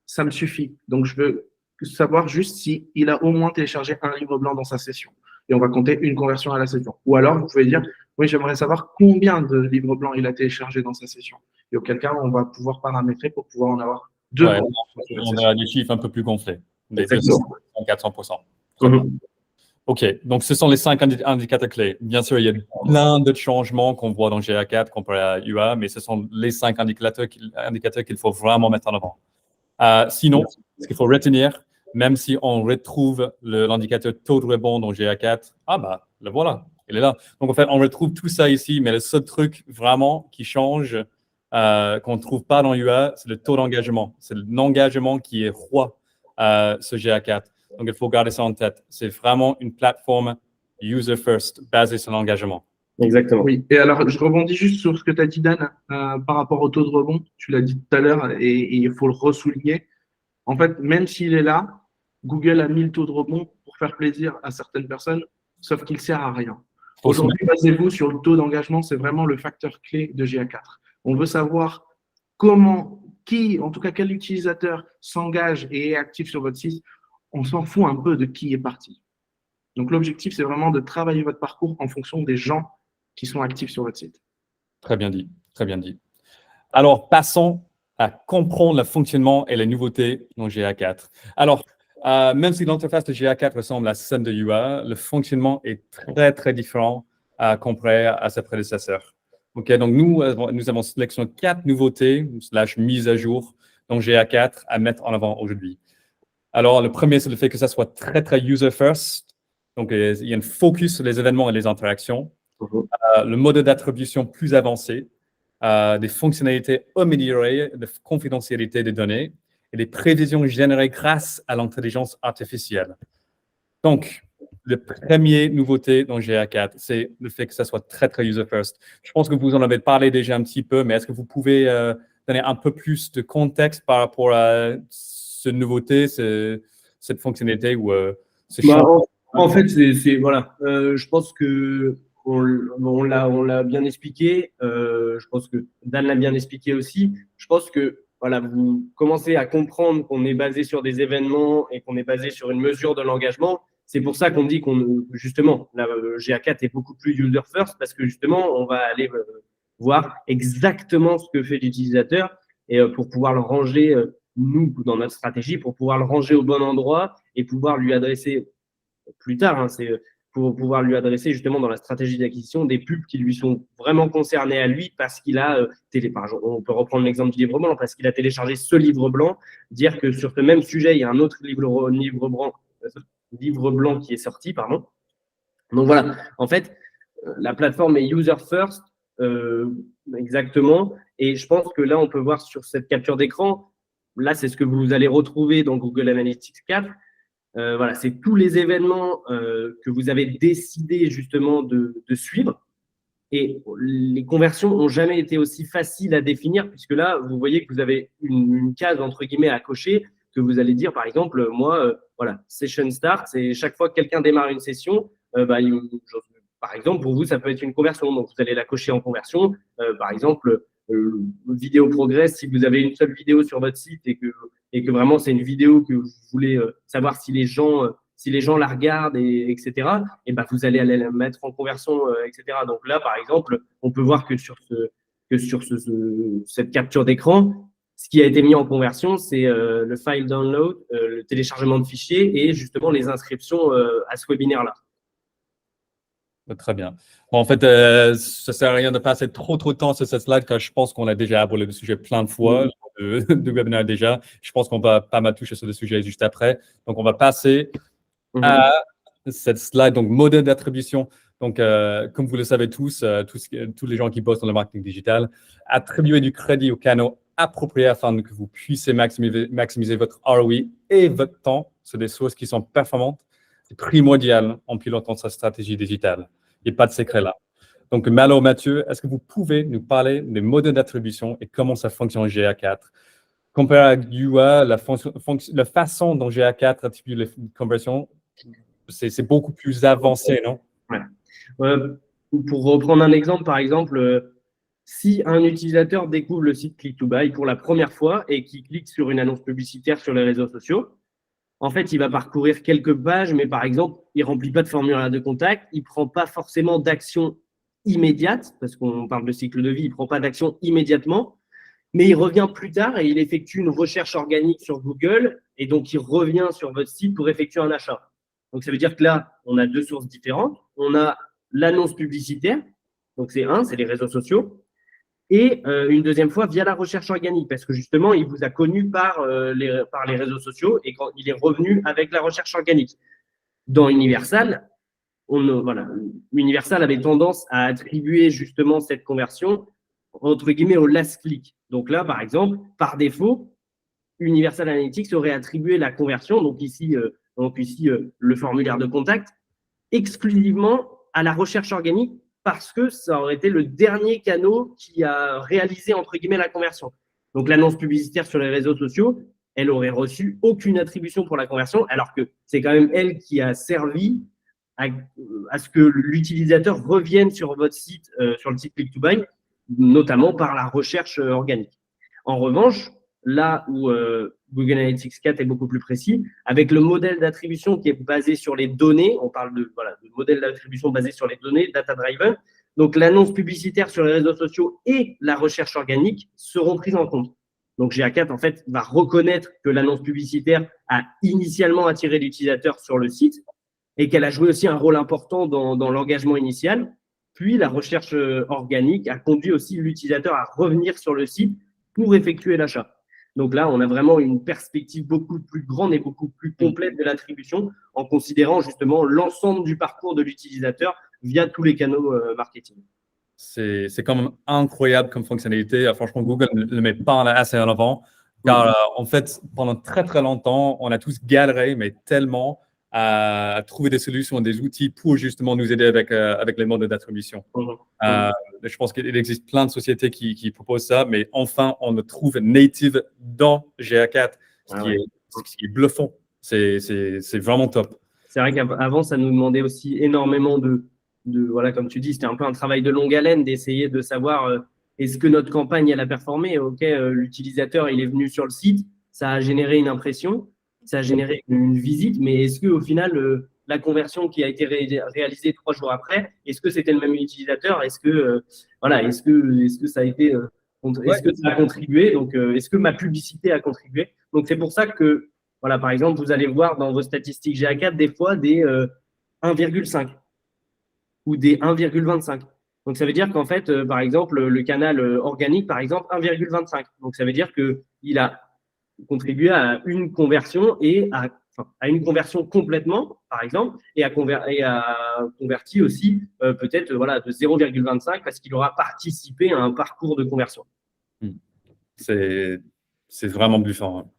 ça me suffit. Donc, je veux savoir juste s'il a au moins téléchargé un livre blanc dans sa session. Et on va compter une conversion à la session. Ou alors, vous pouvez dire, oui, j'aimerais savoir combien de livres blancs il a téléchargé dans sa session. Et auquel cas, on va pouvoir paramétrer pour pouvoir en avoir 2. On a des chiffres un peu plus gonflés. Des 200, 400%. OK, donc ce sont les 5 indicateurs clés. Bien sûr, il y a plein d'autres changements qu'on voit dans GA4 comparé à UA, mais ce sont les 5 indicateurs qu'il faut vraiment mettre en avant. Sinon, ce qu'il faut retenir, même si on retrouve l'indicateur taux de rebond dans GA4, le voilà, il est là. Donc, en fait, on retrouve tout ça ici, mais le seul truc vraiment qui change, qu'on ne trouve pas dans UA, c'est le taux d'engagement. C'est l'engagement qui est roi sur GA4. Donc, il faut garder ça en tête. C'est vraiment une plateforme user first, basée sur l'engagement. Exactement. Oui, et alors je rebondis juste sur ce que tu as dit, Dan, par rapport au taux de rebond. Tu l'as dit tout à l'heure et il faut le ressouligner. En fait, même s'il est là, Google a mis le taux de rebond pour faire plaisir à certaines personnes, sauf qu'il ne sert à rien. Aujourd'hui, basez-vous sur le taux d'engagement, c'est vraiment le facteur clé de GA4. On veut savoir en tout cas quel utilisateur s'engage et est actif sur votre site. On s'en fout un peu de qui est parti. Donc l'objectif, c'est vraiment de travailler votre parcours en fonction des gens qui sont actifs sur votre site. Très bien dit, très bien dit. Alors, passons à comprendre le fonctionnement et les nouveautés dans GA4. Alors, même si l'interface de GA4 ressemble à celle de UA, le fonctionnement est très, très différent comparé à ses prédécesseurs. OK, donc nous avons sélectionné 4 nouveautés / mises à jour dans GA4 à mettre en avant aujourd'hui. Alors, le premier, c'est le fait que ça soit très, très user-first. Donc, il y a un focus sur les événements et les interactions. Le mode d'attribution plus avancé, des fonctionnalités améliorées de confidentialité des données et des prévisions générées grâce à l'intelligence artificielle. Donc, la première nouveauté dans GA4, c'est le fait que ça soit très, très user-first. Je pense que vous en avez parlé déjà un petit peu, mais est-ce que vous pouvez donner un peu plus de contexte par rapport à cette nouveauté, cette fonctionnalité ou ce champ? En fait, voilà. Je pense que on l'a bien expliqué. Je pense que Dan l'a bien expliqué aussi. Je pense que voilà, vous commencez à comprendre qu'on est basé sur des événements et qu'on est basé sur une mesure de l'engagement. C'est pour ça qu'on dit justement, la GA4 est beaucoup plus user first parce que justement, on va aller voir exactement ce que fait l'utilisateur et pour pouvoir le ranger, nous, dans notre stratégie, pour pouvoir le ranger au bon endroit et pouvoir lui adresser plus tard, c'est pour pouvoir lui adresser justement dans la stratégie d'acquisition des pubs qui lui sont vraiment concernées à lui parce qu'il a on peut reprendre l'exemple du livre blanc, parce qu'il a téléchargé ce livre blanc, dire que sur ce même sujet, il y a un autre livre blanc qui est sorti, pardon. Donc voilà, en fait, la plateforme est user first, exactement, et je pense que là, on peut voir sur cette capture d'écran, là, c'est ce que vous allez retrouver dans Google Analytics 4. Voilà, c'est tous les événements que vous avez décidé justement de suivre. Et les conversions n'ont jamais été aussi faciles à définir, puisque là, vous voyez que vous avez une case, entre guillemets, à cocher, que vous allez dire, par exemple, moi, voilà, session start, c'est chaque fois que quelqu'un démarre une session, par exemple, pour vous, ça peut être une conversion. Donc, vous allez la cocher en conversion. Par exemple, vidéo progress, si vous avez une seule vidéo sur votre site et que vraiment c'est une vidéo que vous voulez savoir si les gens la regardent, etc., et ben vous allez la mettre en conversion, etc. Donc là, par exemple, on peut voir que sur cette capture d'écran, ce qui a été mis en conversion, c'est le file download, le téléchargement de fichiers et justement les inscriptions à ce webinaire-là. Très bien. Bon, en fait, ça ne sert à rien de passer trop de temps sur cette slide, car je pense qu'on a déjà abordé le sujet plein de fois de webinaire déjà. Je pense qu'on va pas mal toucher sur le sujet juste après. Donc, on va passer à cette slide, donc modèle d'attribution. Donc, comme vous le savez tous les gens qui bossent dans le marketing digital, attribuer du crédit aux canaux appropriés afin que vous puissiez maximiser votre ROI et votre temps sur des sources qui sont performantes. C'est primordial en pilotant sa stratégie digitale. Il n'y a pas de secret là. Donc, Malo, Mathieu, est-ce que vous pouvez nous parler des modèles d'attribution et comment ça fonctionne en GA4? Comparé à UA, la façon dont GA4 attribue les conversions, c'est beaucoup plus avancé, non? Ouais. Pour reprendre un exemple, par exemple, si un utilisateur découvre le site Click2Buy pour la première fois et qui clique sur une annonce publicitaire sur les réseaux sociaux, en fait, il va parcourir quelques pages, mais par exemple, il ne remplit pas de formulaire de contact, il ne prend pas forcément d'action immédiate, parce qu'on parle de cycle de vie, il ne prend pas d'action immédiatement, mais il revient plus tard et il effectue une recherche organique sur Google, et donc il revient sur votre site pour effectuer un achat. Donc, ça veut dire que là, on a deux sources différentes. On a l'annonce publicitaire, donc c'est les réseaux sociaux, et une deuxième fois via la recherche organique, parce que justement, il vous a connu par les réseaux sociaux et quand il est revenu avec la recherche organique. Dans Universal, Universal avait tendance à attribuer justement cette conversion entre guillemets au last click. Donc là, par exemple, par défaut, Universal Analytics aurait attribué la conversion, donc ici le formulaire de contact, exclusivement à la recherche organique parce que ça aurait été le dernier canal qui a réalisé entre guillemets la conversion. Donc l'annonce publicitaire sur les réseaux sociaux, elle aurait reçu aucune attribution pour la conversion, alors que c'est quand même elle qui a servi à ce que l'utilisateur revienne sur votre site, sur le site Click2Buy, notamment par la recherche organique. En revanche, là où Google Analytics 4 est beaucoup plus précis, avec le modèle d'attribution qui est basé sur les données, on parle de modèle d'attribution basé sur les données, data-driven, donc l'annonce publicitaire sur les réseaux sociaux et la recherche organique seront prises en compte. Donc GA4, en fait, va reconnaître que l'annonce publicitaire a initialement attiré l'utilisateur sur le site et qu'elle a joué aussi un rôle important dans l'engagement initial. Puis la recherche organique a conduit aussi l'utilisateur à revenir sur le site pour effectuer l'achat. Donc là, on a vraiment une perspective beaucoup plus grande et beaucoup plus complète de l'attribution en considérant justement l'ensemble du parcours de l'utilisateur via tous les canaux marketing. C'est quand même incroyable comme fonctionnalité. Franchement, Google ne le met pas assez en avant car en fait, pendant très très longtemps, on a tous galéré, mais tellement à trouver des solutions, des outils pour justement nous aider avec les modes d'attribution. Je pense qu'il existe plein de sociétés qui proposent ça, mais enfin, on le trouve native dans GA4, ce qui est bluffant. C'est vraiment top. C'est vrai qu'avant, ça nous demandait aussi énormément voilà, comme tu dis, c'était un peu un travail de longue haleine d'essayer de savoir est-ce que notre campagne, elle a performé. Ok, l'utilisateur, il est venu sur le site, ça a généré une impression, ça a généré une visite, mais est-ce qu'au final, la conversion qui a été réalisée 3 jours après, est-ce que c'était le même utilisateur? Est-ce que ça a été, est-ce que ça a contribué? Donc, est-ce que ma publicité a contribué? Donc, c'est pour ça que, voilà, par exemple, vous allez voir dans vos statistiques GA4 des fois des 1,5 ou des 1,25. Donc, ça veut dire qu'en fait, par exemple, le canal organique, par exemple, 1,25. Donc, ça veut dire qu'il a contribué à une conversion et à une conversion complètement, par exemple, et à converti aussi peut-être voilà, de 0,25 parce qu'il aura participé à un parcours de conversion. C'est vraiment bluffant.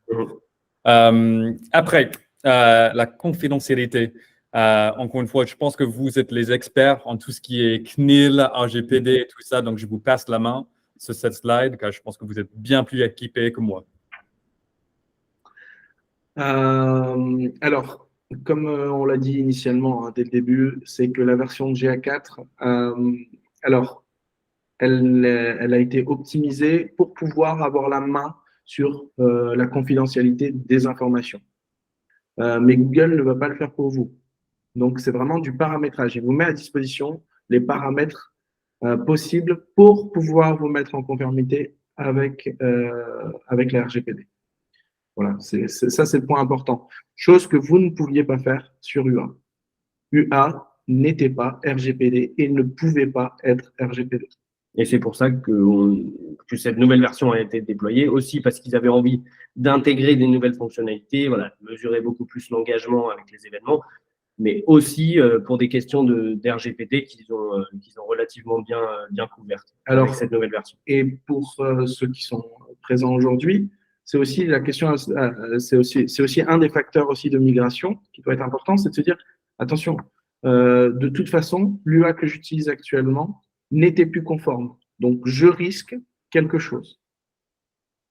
Après, la confidentialité. Encore une fois, je pense que vous êtes les experts en tout ce qui est CNIL, RGPD et tout ça, donc je vous passe la main sur cette slide car je pense que vous êtes bien plus équipés que moi. Alors, comme on l'a dit initialement dès le début, c'est que la version de GA4, alors, elle a été optimisée pour pouvoir avoir la main sur la confidentialité des informations. Mais Google ne va pas le faire pour vous. Donc, c'est vraiment du paramétrage. Il vous met à disposition les paramètres possibles pour pouvoir vous mettre en conformité avec la RGPD. Voilà, ça, c'est le point important. Chose que vous ne pouviez pas faire sur UA. UA n'était pas RGPD et ne pouvait pas être RGPD. Et c'est pour ça que cette nouvelle version a été déployée, aussi parce qu'ils avaient envie d'intégrer des nouvelles fonctionnalités, voilà, mesurer beaucoup plus l'engagement avec les événements, mais aussi pour des questions d'RGPD qu'ils ont relativement bien couvertes avec cette nouvelle version. Et pour ceux qui sont présents aujourd'hui, c'est aussi la question, c'est aussi un des facteurs aussi de migration qui doit être important, c'est de se dire, attention, de toute façon, l'UA que j'utilise actuellement n'était plus conforme. Donc, je risque quelque chose.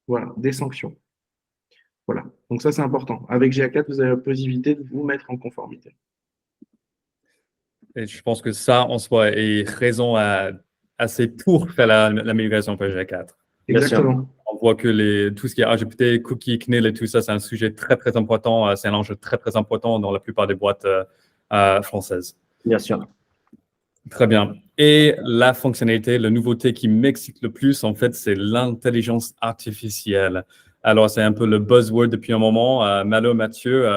Voilà, des sanctions. Voilà, donc ça, c'est important. Avec GA4, vous avez la possibilité de vous mettre en conformité. Et je pense que ça, en soi, est raison assez pour faire la migration pour GA4. Exactement. On voit que tout ce qui est RGPD, cookies, CNIL et tout ça, c'est un sujet très, très important. C'est un enjeu très, très important dans la plupart des boîtes françaises. Bien sûr. Très bien. Et la fonctionnalité, la nouveauté qui m'excite le plus, en fait, c'est l'intelligence artificielle. Alors, c'est un peu le buzzword depuis un moment. Malo, Mathieu,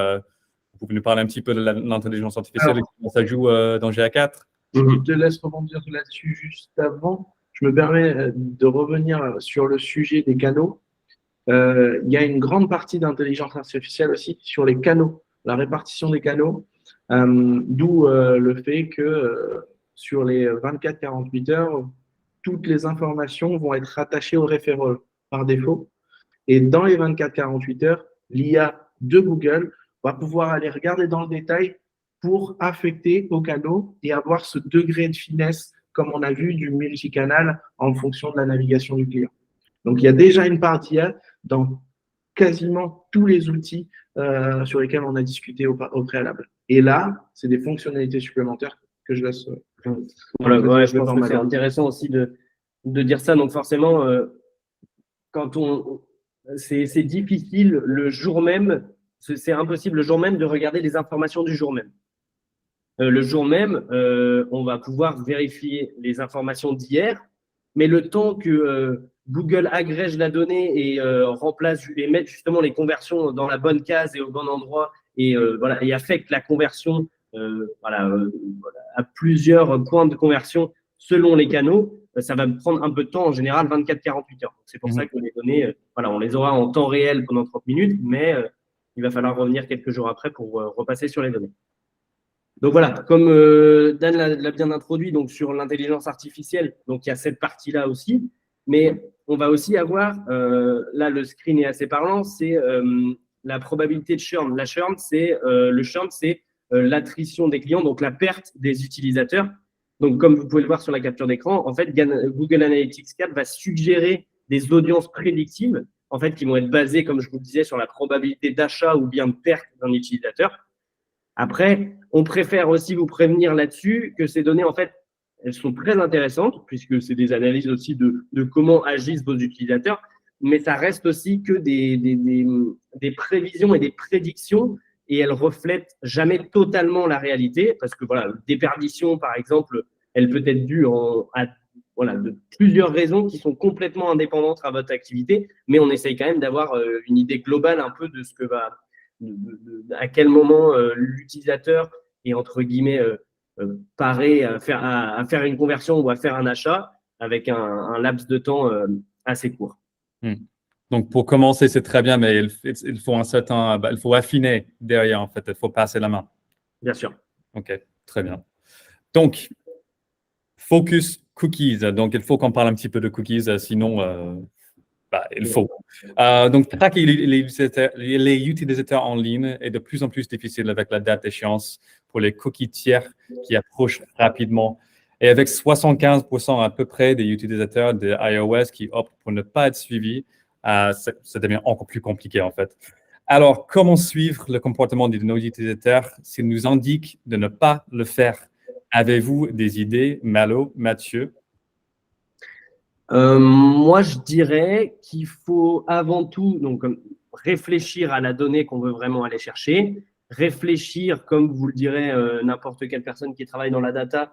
vous pouvez nous parler un petit peu de l'intelligence artificielle et comment ça joue dans GA4? Je te laisse rebondir là-dessus juste avant. Je me permets de revenir sur le sujet des canaux. Il y a une grande partie d'intelligence artificielle aussi sur les canaux, la répartition des canaux, d'où le fait que sur les 24-48 heures, toutes les informations vont être rattachées au référent par défaut. Et dans les 24-48 heures, l'IA de Google va pouvoir aller regarder dans le détail pour affecter au canaux et avoir ce degré de finesse, comme on a vu, du multicanal en fonction de la navigation du client. Donc, il y a déjà une part d'IA dans quasiment tous les outils sur lesquels on a discuté au préalable. Et là, c'est des fonctionnalités supplémentaires que je laisse. Voilà, ouais, je pense que c'est intéressant aussi de dire ça. Donc, forcément, quand c'est difficile le jour même, c'est impossible le jour même de regarder les informations du jour même. Le jour même, on va pouvoir vérifier les informations d'hier, mais le temps que Google agrège la donnée et remplace et mette justement les conversions dans la bonne case et au bon endroit et voilà, et affecte la conversion à plusieurs points de conversion selon les canaux, ça va prendre un peu de temps, en général 24-48 heures. C'est pour ça que les données, on les aura en temps réel pendant 30 minutes, mais il va falloir revenir quelques jours après pour repasser sur les données. Donc voilà, comme Dan l'a bien introduit, donc sur l'intelligence artificielle, donc il y a cette partie-là aussi, mais on va aussi avoir, là le screen est assez parlant, c'est la probabilité de churn. Le churn, c'est l'attrition des clients, donc la perte des utilisateurs. Donc comme vous pouvez le voir sur la capture d'écran, en fait, Google Analytics 4 va suggérer des audiences prédictives, en fait, qui vont être basées, comme je vous le disais, sur la probabilité d'achat ou bien de perte d'un utilisateur. Après, on préfère aussi vous prévenir là-dessus que ces données, en fait, elles sont très intéressantes puisque c'est des analyses aussi de comment agissent vos utilisateurs, mais ça reste aussi que des prévisions et des prédictions et elles reflètent jamais totalement la réalité parce que voilà, déperdition, par exemple, elle peut être due de plusieurs raisons qui sont complètement indépendantes à votre activité, mais on essaye quand même d'avoir une idée globale un peu de ce que va à quel moment l'utilisateur est entre guillemets paré à faire une conversion ou à faire un achat avec un laps de temps assez court. Donc, pour commencer, c'est très bien, mais il faut il faut affiner derrière, en fait. Il faut passer la main. Bien sûr. OK, très bien. Donc, focus cookies. Donc, il faut qu'on parle un petit peu de cookies, sinon, il faut. Donc, traquer les utilisateurs en ligne est de plus en plus difficile avec la date d'échéance pour les cookies tiers qui approchent rapidement. Et avec 75% à peu près des utilisateurs de iOS qui optent pour ne pas être suivis, ça devient encore plus compliqué en fait. Alors, comment suivre le comportement de nos utilisateurs s'ils nous indiquent de ne pas le faire? Avez-vous des idées, Malo, Mathieu? Moi, je dirais qu'il faut avant tout donc, réfléchir à la donnée qu'on veut vraiment aller chercher, réfléchir, comme vous le direz n'importe quelle personne qui travaille dans la data,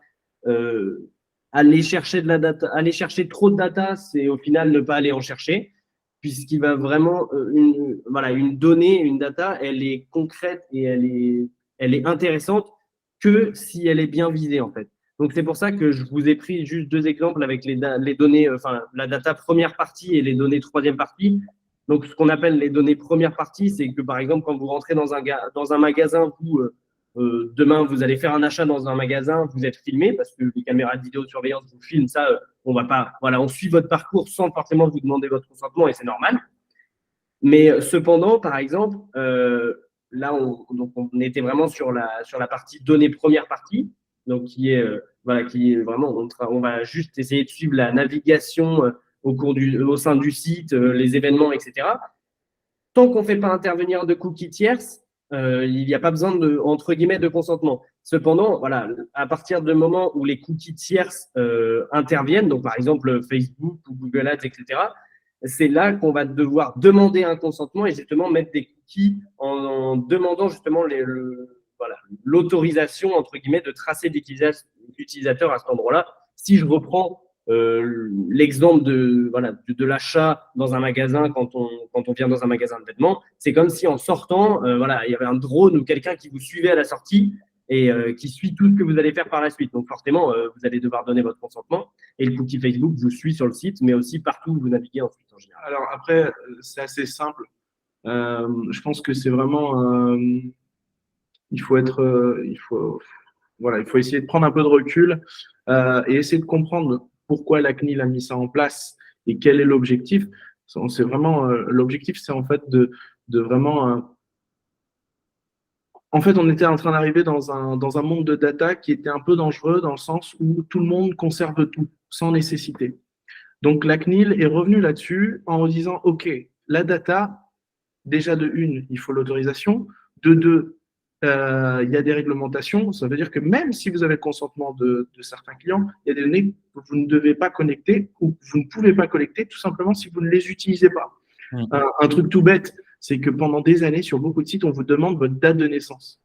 aller chercher de la data, aller chercher trop de data, c'est au final ne pas aller en chercher, puisqu'il va vraiment une donnée, une data, elle est concrète et elle est intéressante que si elle est bien visée en fait. Donc c'est pour ça que je vous ai pris juste deux exemples avec les données, la data première partie et les données troisième partie. Donc ce qu'on appelle les données première partie, c'est que par exemple quand vous rentrez dans un magasin, demain, vous allez faire un achat dans un magasin, vous êtes filmé parce que les caméras de vidéosurveillance vous filment ça. On va pas, on suit votre parcours sans forcément vous demander votre consentement et c'est normal. Mais cependant, par exemple, là, on était vraiment sur la partie données première partie, donc qui est vraiment, on va juste essayer de suivre la navigation au sein du site, les événements, etc. Tant qu'on ne fait pas intervenir de cookies tierces, il n'y a pas besoin entre guillemets de consentement. Cependant, à partir du moment où les cookies tierces interviennent, donc par exemple Facebook ou Google Ads, etc., c'est là qu'on va devoir demander un consentement et justement mettre des cookies en demandant justement l'autorisation entre guillemets de tracer d'utilisateurs à cet endroit-là. Si je reprends l'exemple de l'achat dans un magasin quand on vient dans un magasin de vêtements, c'est comme si en sortant, il y avait un drone ou quelqu'un qui vous suivait à la sortie et qui suit tout ce que vous allez faire par la suite. Donc forcément, vous allez devoir donner votre consentement et le cookie Facebook vous suit sur le site, mais aussi partout où vous naviguez ensuite en général. Alors après, c'est assez simple. Je pense que c'est vraiment… il faut essayer de prendre un peu de recul et essayer de comprendre pourquoi la CNIL a mis ça en place et quel est l'objectif. C'est vraiment l'objectif, c'est en fait de vraiment… en fait, on était en train d'arriver dans un monde de data qui était un peu dangereux dans le sens où tout le monde conserve tout sans nécessité. Donc la CNIL est revenue là-dessus en disant OK, la data, déjà de une, il faut l'autorisation, de deux, il y a des réglementations. Ça veut dire que même si vous avez le consentement de certains clients, il y a des données que vous ne devez pas connecter ou que vous ne pouvez pas collecter tout simplement si vous ne les utilisez pas. Un truc tout bête, c'est que pendant des années, sur beaucoup de sites, on vous demande votre date de naissance.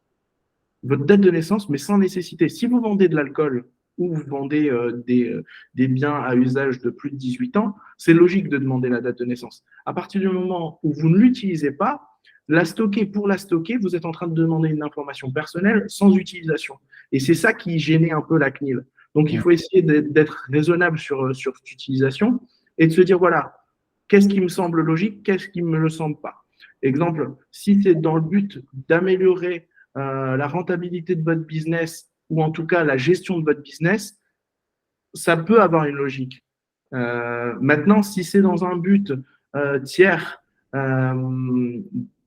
Votre date de naissance, mais sans nécessité. Si vous vendez de l'alcool ou vous vendez des biens à usage de plus de 18 ans, c'est logique de demander la date de naissance. À partir du moment où vous ne l'utilisez pas, pour la stocker, vous êtes en train de demander une information personnelle sans utilisation. Et c'est ça qui gênait un peu la CNIL. Donc, il faut essayer d'être raisonnable sur cette utilisation et de se dire, voilà, qu'est-ce qui me semble logique, qu'est-ce qui ne me le semble pas. Exemple, si c'est dans le but d'améliorer la rentabilité de votre business ou en tout cas la gestion de votre business, ça peut avoir une logique. Maintenant, si c'est dans un but tiers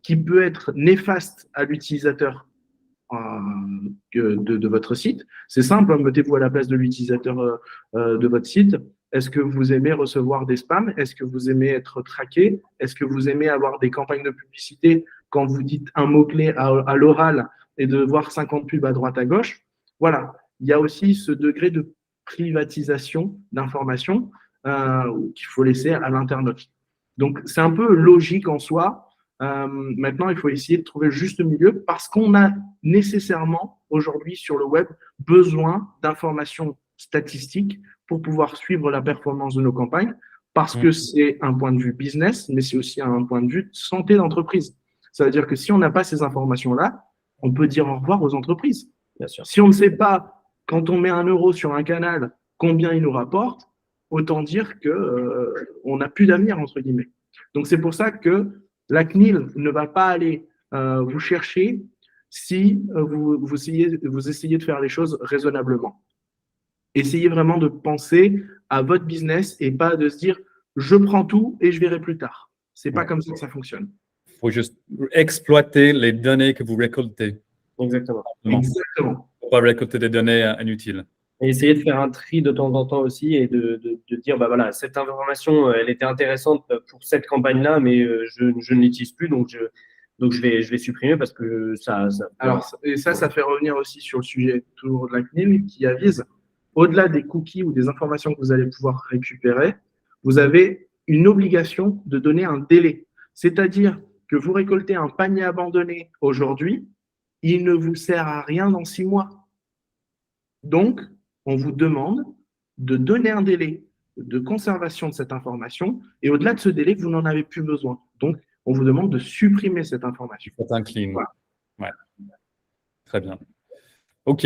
qui peut être néfaste à l'utilisateur de votre site, c'est simple, mettez-vous à la place de l'utilisateur de votre site. Est-ce que vous aimez recevoir des spams? Est-ce que vous aimez être traqué? Est-ce que vous aimez avoir des campagnes de publicité quand vous dites un mot-clé à l'oral et de voir 50 pubs à droite à gauche? Voilà, il y a aussi ce degré de privatisation d'informations qu'il faut laisser à l'internaute. Donc, c'est un peu logique en soi. Maintenant, il faut essayer de trouver le juste milieu parce qu'on a nécessairement aujourd'hui sur le web besoin d'informations statistiques pour pouvoir suivre la performance de nos campagnes parce que c'est un point de vue business, mais c'est aussi un point de vue de santé d'entreprise. Ça veut dire que si on n'a pas ces informations-là, on peut dire au revoir aux entreprises. Bien sûr. Si on ne sait pas, quand on met 1 euro sur un canal, combien il nous rapporte, autant dire qu'on n'a plus d'avenir, entre guillemets. Donc, c'est pour ça que la CNIL ne va pas aller vous chercher si vous essayez de faire les choses raisonnablement. Essayez vraiment de penser à votre business et pas de se dire « je prends tout et je verrai plus tard ». Ce n'est pas comme ça que ça fonctionne. Il faut juste exploiter les données que vous récoltez. Exactement. Exactement. Pour pas récolter des données inutiles. Et essayer de faire un tri de temps en temps aussi et de dire, voilà, cette information, elle était intéressante pour cette campagne-là, mais je ne l'utilise plus, donc je vais supprimer parce que ça… Alors, et ça fait revenir aussi sur le sujet toujours de la CNIL qui avise, au-delà des cookies ou des informations que vous allez pouvoir récupérer, vous avez une obligation de donner un délai. C'est-à-dire que vous récoltez un panier abandonné aujourd'hui, il ne vous sert à rien dans 6 mois. Donc, on vous demande de donner un délai de conservation de cette information et au-delà de ce délai, vous n'en avez plus besoin. Donc, on vous demande de supprimer cette information. C'est un clean. Voilà. Ouais. Très bien. OK.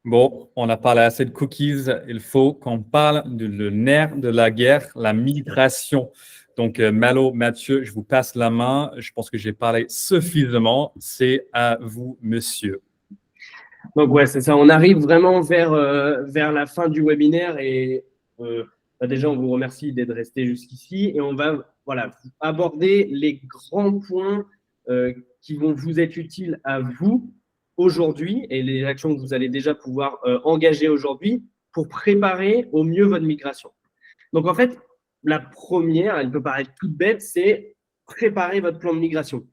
Bon, on a parlé assez de cookies. Il faut qu'on parle le nerf de la guerre, la migration. Donc, Malo, Mathieu, je vous passe la main. Je pense que j'ai parlé suffisamment. C'est à vous, monsieur. Donc, ouais, c'est ça. On arrive vraiment vers la fin du webinaire et déjà, on vous remercie d'être resté jusqu'ici et on va aborder les grands points qui vont vous être utiles à vous aujourd'hui et les actions que vous allez déjà pouvoir engager aujourd'hui pour préparer au mieux votre migration. Donc, en fait, la première, elle peut paraître toute bête, c'est préparer votre plan de migration.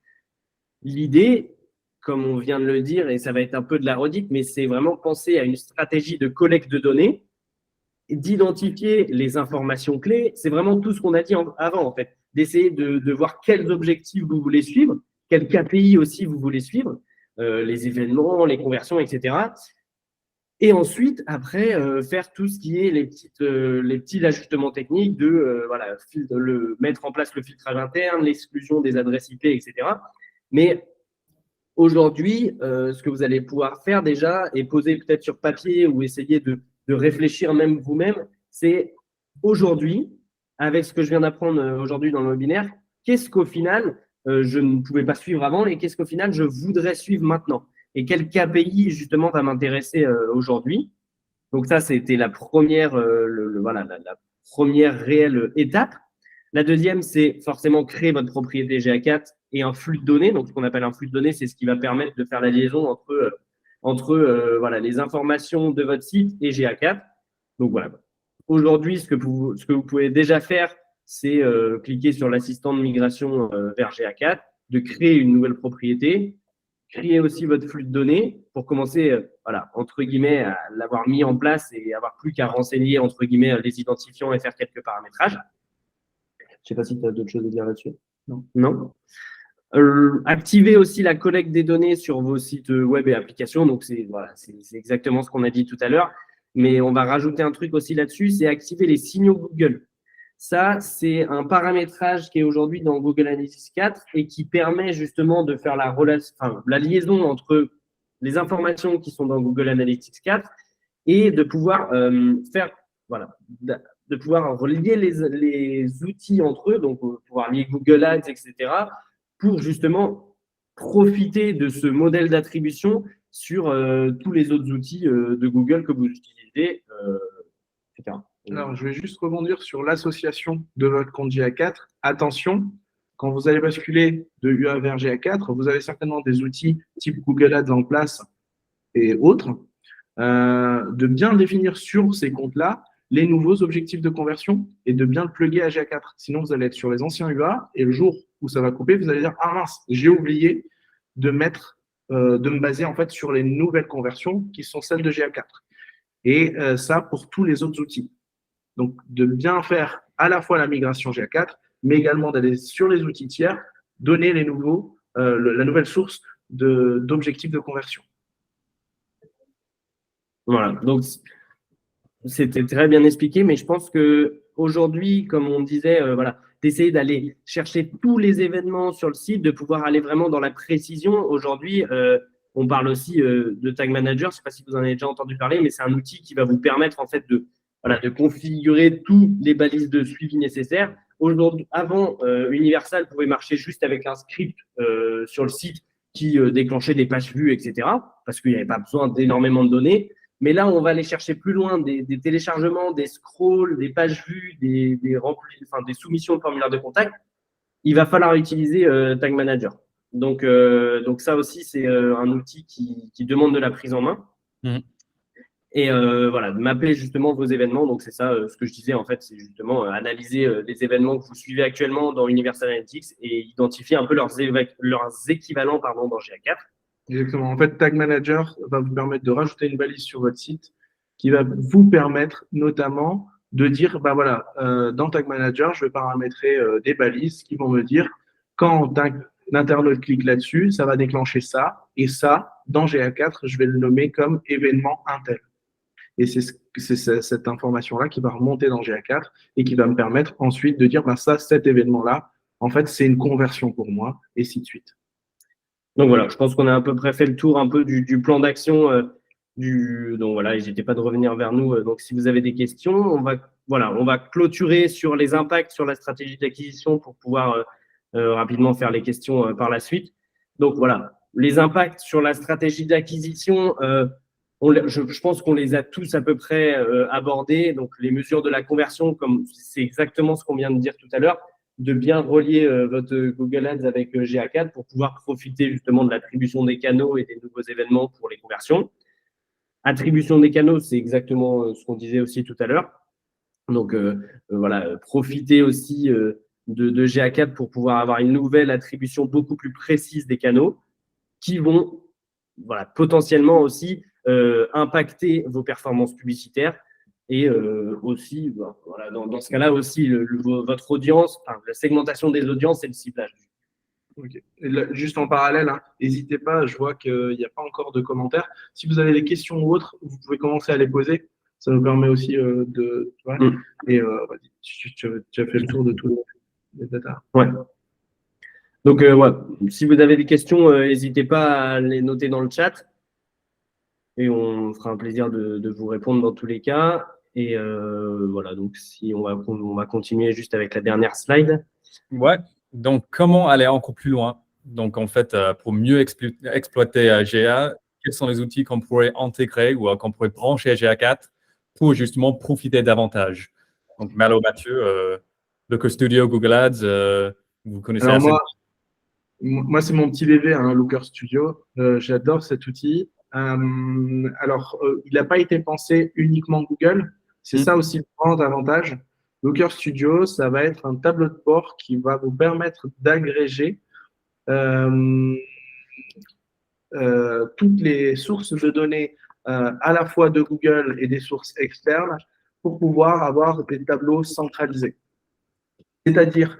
L'idée, comme on vient de le dire, et ça va être un peu de la redite, mais c'est vraiment penser à une stratégie de collecte de données, d'identifier les informations clés. C'est vraiment tout ce qu'on a dit avant, en fait, d'essayer de voir quels objectifs vous voulez suivre, quels KPI aussi vous voulez suivre, les événements, les conversions, etc. Et ensuite, après, faire tout ce qui est les petits ajustements techniques de voilà, mettre en place le filtrage interne, l'exclusion des adresses IP, etc. Mais aujourd'hui, ce que vous allez pouvoir faire déjà et poser peut-être sur papier ou essayer de réfléchir même vous-même, c'est aujourd'hui, avec ce que je viens d'apprendre aujourd'hui dans le webinaire, qu'est-ce qu'au final, je ne pouvais pas suivre avant et qu'est-ce qu'au final, je voudrais suivre maintenant et quel KPI justement va m'intéresser aujourd'hui. Donc ça, c'était la première, voilà, la première réelle étape. La deuxième, c'est forcément créer votre propriété GA4 et un flux de données. Donc, ce qu'on appelle un flux de données, c'est ce qui va permettre de faire la liaison entre voilà, les informations de votre site et GA4. Donc, voilà. Aujourd'hui, ce que vous pouvez déjà faire, c'est cliquer sur l'assistant de migration vers GA4, de créer une nouvelle propriété, créer aussi votre flux de données pour commencer, voilà, entre guillemets, à l'avoir mis en place et avoir plus qu'à renseigner, entre guillemets, les identifiants et faire quelques paramétrages. Je ne sais pas si tu as d'autres choses à dire là-dessus. Non. Activer aussi la collecte des données sur vos sites web et applications. Donc, c'est voilà, exactement ce qu'on a dit tout à l'heure. Mais on va rajouter un truc aussi là-dessus, c'est activer les signaux Google. Ça, c'est un paramétrage qui est aujourd'hui dans Google Analytics 4 et qui permet justement de faire la liaison entre les informations qui sont dans Google Analytics 4 et de pouvoir voilà, de pouvoir relier les outils entre eux, donc pouvoir lier Google Ads, etc., pour justement profiter de ce modèle d'attribution sur tous les autres outils de Google que vous utilisez, etc. Alors, je vais juste rebondir sur l'association de votre compte GA4. Attention, quand vous allez basculer de UA vers GA4, vous avez certainement des outils type Google Ads en place et autres, de bien définir sur ces comptes-là les nouveaux objectifs de conversion et de bien le plugger à GA4. Sinon, vous allez être sur les anciens UA et le jour où ça va couper, vous allez dire « Ah mince, j'ai oublié de me baser en fait sur les nouvelles conversions qui sont celles de GA4. » Et ça pour tous les autres outils. Donc, de bien faire à la fois la migration GA4, mais également d'aller sur les outils tiers, donner la nouvelle source d'objectifs de conversion. Voilà, donc c'était très bien expliqué, mais je pense qu'aujourd'hui, comme on disait, voilà, d'essayer d'aller chercher tous les événements sur le site, de pouvoir aller vraiment dans la précision. Aujourd'hui, on parle aussi de Tag Manager, je ne sais pas si vous en avez déjà entendu parler, mais c'est un outil qui va vous permettre en fait de configurer toutes les balises de suivi nécessaires. Avant, Universal pouvait marcher juste avec un script sur le site qui déclenchait des pages vues, etc., parce qu'il n'y avait pas besoin d'énormément de données. Mais là, on va aller chercher plus loin des téléchargements, des scrolls, des pages vues, des soumissions de formulaires de contact. Il va falloir utiliser Tag Manager. Donc ça aussi, c'est un outil qui demande de la prise en main. Et voilà, mapper justement vos événements. Donc, c'est ça ce que je disais, en fait, c'est justement analyser les événements que vous suivez actuellement dans Universal Analytics et identifier un peu leurs équivalents dans GA4. Exactement. En fait, Tag Manager va vous permettre de rajouter une balise sur votre site qui va vous permettre notamment de dire, bah voilà, dans Tag Manager, je vais paramétrer des balises qui vont me dire quand l'internaute clique là-dessus, ça va déclencher ça. Et ça, dans GA4, je vais le nommer comme événement Intel. Et c'est cette information-là qui va remonter dans GA4 et qui va me permettre ensuite de dire, bah ça, cet événement-là, en fait, c'est une conversion pour moi, et ainsi de suite. Donc voilà, je pense qu'on a à peu près fait le tour un peu du plan d'action. Donc voilà, n'hésitez pas de revenir vers nous. Donc si vous avez des questions, on va clôturer sur les impacts sur la stratégie d'acquisition pour pouvoir rapidement faire les questions par la suite. Donc voilà, les impacts sur la stratégie d'acquisition, je pense qu'on les a tous à peu près abordés. Donc les mesures de la conversion, comme c'est exactement ce qu'on vient de dire tout à l'heure, de bien relier votre Google Ads avec GA4 pour pouvoir profiter justement de l'attribution des canaux et des nouveaux événements pour les conversions. Attribution des canaux, c'est exactement ce qu'on disait aussi tout à l'heure. Donc voilà, profiter aussi de GA4 pour pouvoir avoir une nouvelle attribution beaucoup plus précise des canaux qui vont potentiellement aussi impacter vos performances publicitaires. Et aussi, dans ce cas-là aussi, votre audience, la segmentation des audiences et le ciblage. Ok. Et là, juste en parallèle, hein, n'hésitez pas, je vois qu'il n'y a pas encore de commentaires. Si vous avez des questions ou autres, vous pouvez commencer à les poser. Ça nous permet aussi ouais. Et vas-y, tu as fait le tour de tous les data. Ouais. Donc, ouais, si vous avez des questions, n'hésitez pas à les noter dans le chat et on fera un plaisir de vous répondre dans tous les cas. Et voilà, donc si on va continuer juste avec la dernière slide. Ouais. Donc, comment aller encore plus loin? Donc, en fait, pour mieux exploiter GA, quels sont les outils qu'on pourrait intégrer ou qu'on pourrait brancher à GA4 pour justement profiter davantage? Donc, Malo, Mathieu, Looker Studio, Google Ads, vous connaissez Alors assez. moi c'est mon petit bébé, hein, Looker Studio. J'adore cet outil. Alors, il n'a pas été pensé uniquement Google. C'est ça aussi le grand avantage. Looker Studio, ça va être un tableau de bord qui va vous permettre d'agréger euh, toutes les sources de données à la fois de Google et des sources externes pour pouvoir avoir des tableaux centralisés. C'est-à-dire,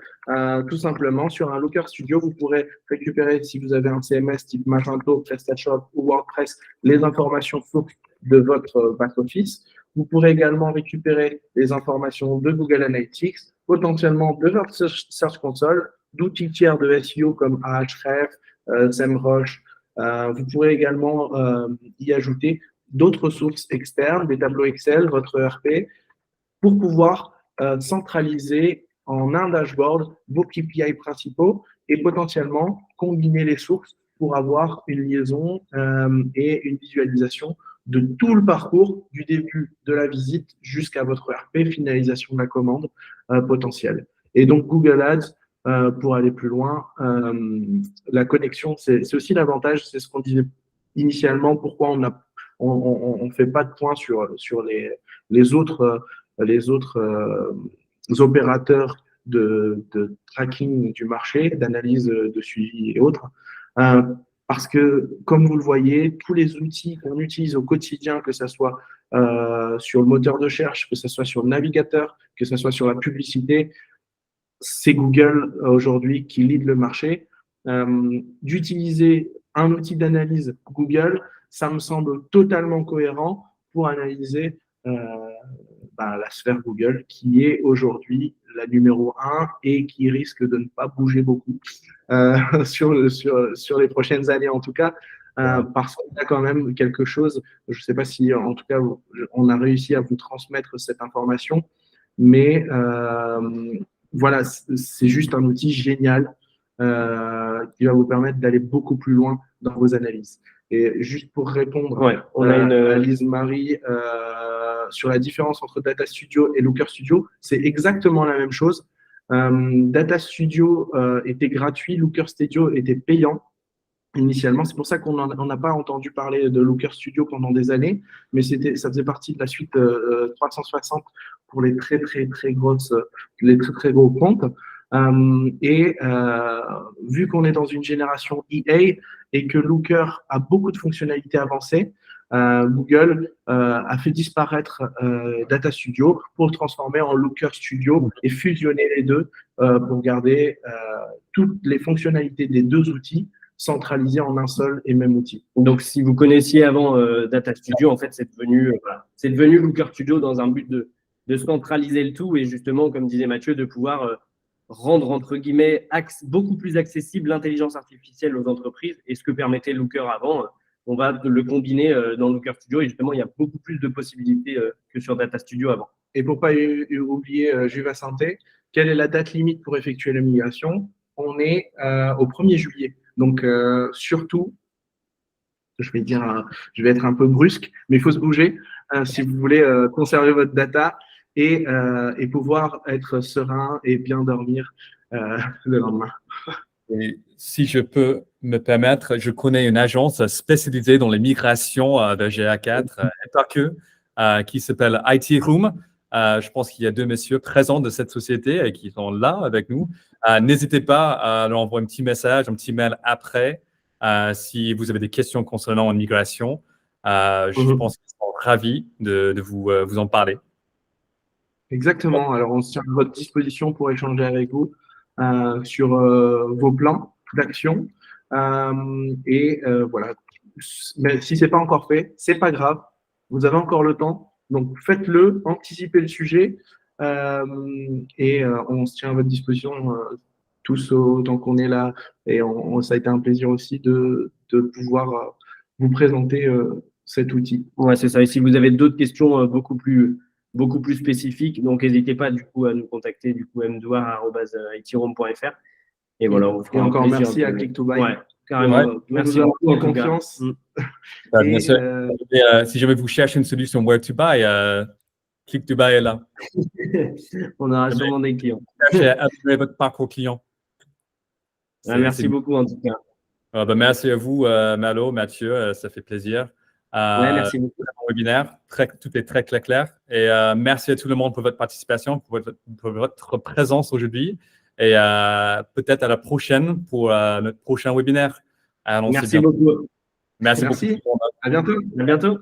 tout simplement, sur un Looker Studio, vous pourrez récupérer, si vous avez un CMS type Magento, PrestaShop ou WordPress, les informations sources de votre back-office. Vous pourrez également récupérer les informations de Google Analytics, potentiellement de votre Search Console, d'outils tiers de SEO comme Ahrefs, SEMrush. Vous pourrez également y ajouter d'autres sources externes, des tableaux Excel, votre ERP, pour pouvoir centraliser en un dashboard vos KPI principaux et potentiellement combiner les sources pour avoir une liaison et une visualisation de tout le parcours du début de la visite jusqu'à votre ERP, finalisation de la commande potentielle. Et donc Google Ads, pour aller plus loin, la connexion, c'est aussi l'avantage, c'est ce qu'on disait initialement, pourquoi on fait pas de point sur les autres opérateurs de tracking du marché, d'analyse de suivi et autres. Parce que, comme vous le voyez, tous les outils qu'on utilise au quotidien, que ce soit sur le moteur de recherche, que ce soit sur le navigateur, que ce soit sur la publicité, c'est Google aujourd'hui qui lead le marché. D'utiliser un outil d'analyse Google, ça me semble totalement cohérent pour analyser la sphère Google, qui est aujourd'hui la numéro 1 et qui risque de ne pas bouger beaucoup sur les prochaines années en tout cas, parce qu'il y a quand même quelque chose, je ne sais pas si en tout cas on a réussi à vous transmettre cette information, mais voilà, c'est juste un outil génial qui va vous permettre d'aller beaucoup plus loin dans vos analyses. Et juste pour répondre à Lise-Marie sur la différence entre Data Studio et Looker Studio, c'est exactement la même chose. Data Studio était gratuit, Looker Studio était payant initialement. C'est pour ça qu'on n'a pas entendu parler de Looker Studio pendant des années, mais ça faisait partie de la suite 360 pour les très très gros comptes. Vu qu'on est dans une génération EA et que Looker a beaucoup de fonctionnalités avancées, Google a fait disparaître Data Studio pour le transformer en Looker Studio et fusionner les deux pour garder toutes les fonctionnalités des deux outils centralisés en un seul et même outil. Donc, si vous connaissiez avant Data Studio, en fait, c'est devenu Looker Studio dans un but de centraliser le tout et justement, comme disait Mathieu, de pouvoir rendre, entre guillemets, beaucoup plus accessible l'intelligence artificielle aux entreprises. Et ce que permettait Looker avant, on va le combiner dans Looker Studio. Et justement, il y a beaucoup plus de possibilités que sur Data Studio avant. Et pour ne pas oublier Juva Santé, quelle est la date limite pour effectuer la migration? On est au 1er juillet. Donc, surtout, je vais être un peu brusque, mais il faut se bouger si vous voulez conserver votre data et pouvoir être serein et bien dormir le lendemain. Et si je peux me permettre, je connais une agence spécialisée dans les migrations de GA4 et pas que, qui s'appelle IT Room. Je pense qu'il y a 2 messieurs présents de cette société et qui sont là avec nous. N'hésitez pas à leur envoyer un petit message, un petit mail après si vous avez des questions concernant une migration. Je pense qu'ils seront ravis de vous en parler. Exactement. Alors, on se tient à votre disposition pour échanger avec vous sur vos plans d'action. Voilà. Mais si c'est pas encore fait, c'est pas grave. Vous avez encore le temps. Donc faites-le, anticipez le sujet on se tient à votre disposition tous autant qu'on est là. Et ça a été un plaisir aussi de pouvoir vous présenter cet outil. Ouais, c'est ça. Et si vous avez d'autres questions beaucoup plus spécifiques, donc n'hésitez pas du coup à nous contacter du coup mdouar@itrome.fr. Et voilà, on fera Et encore plaisir merci de... à Click2Buy. Ouais, carrément. Ouais. Merci On beaucoup vous a en tout cas. confiance. Bien sûr. Et, si jamais vous cherchez une solution where to buy, Click2Buy est là. On aura sûrement des clients. Cherchez à améliorer votre parcours client. Merci beaucoup en tout cas. Merci à vous, Malo, Mathieu, ça fait plaisir. Merci beaucoup. Pour le webinaire, tout est très clair. Et merci à tout le monde pour votre participation, pour votre présence aujourd'hui. Et peut-être à la prochaine pour notre prochain webinaire. Merci beaucoup. Merci beaucoup. À bientôt. À bientôt.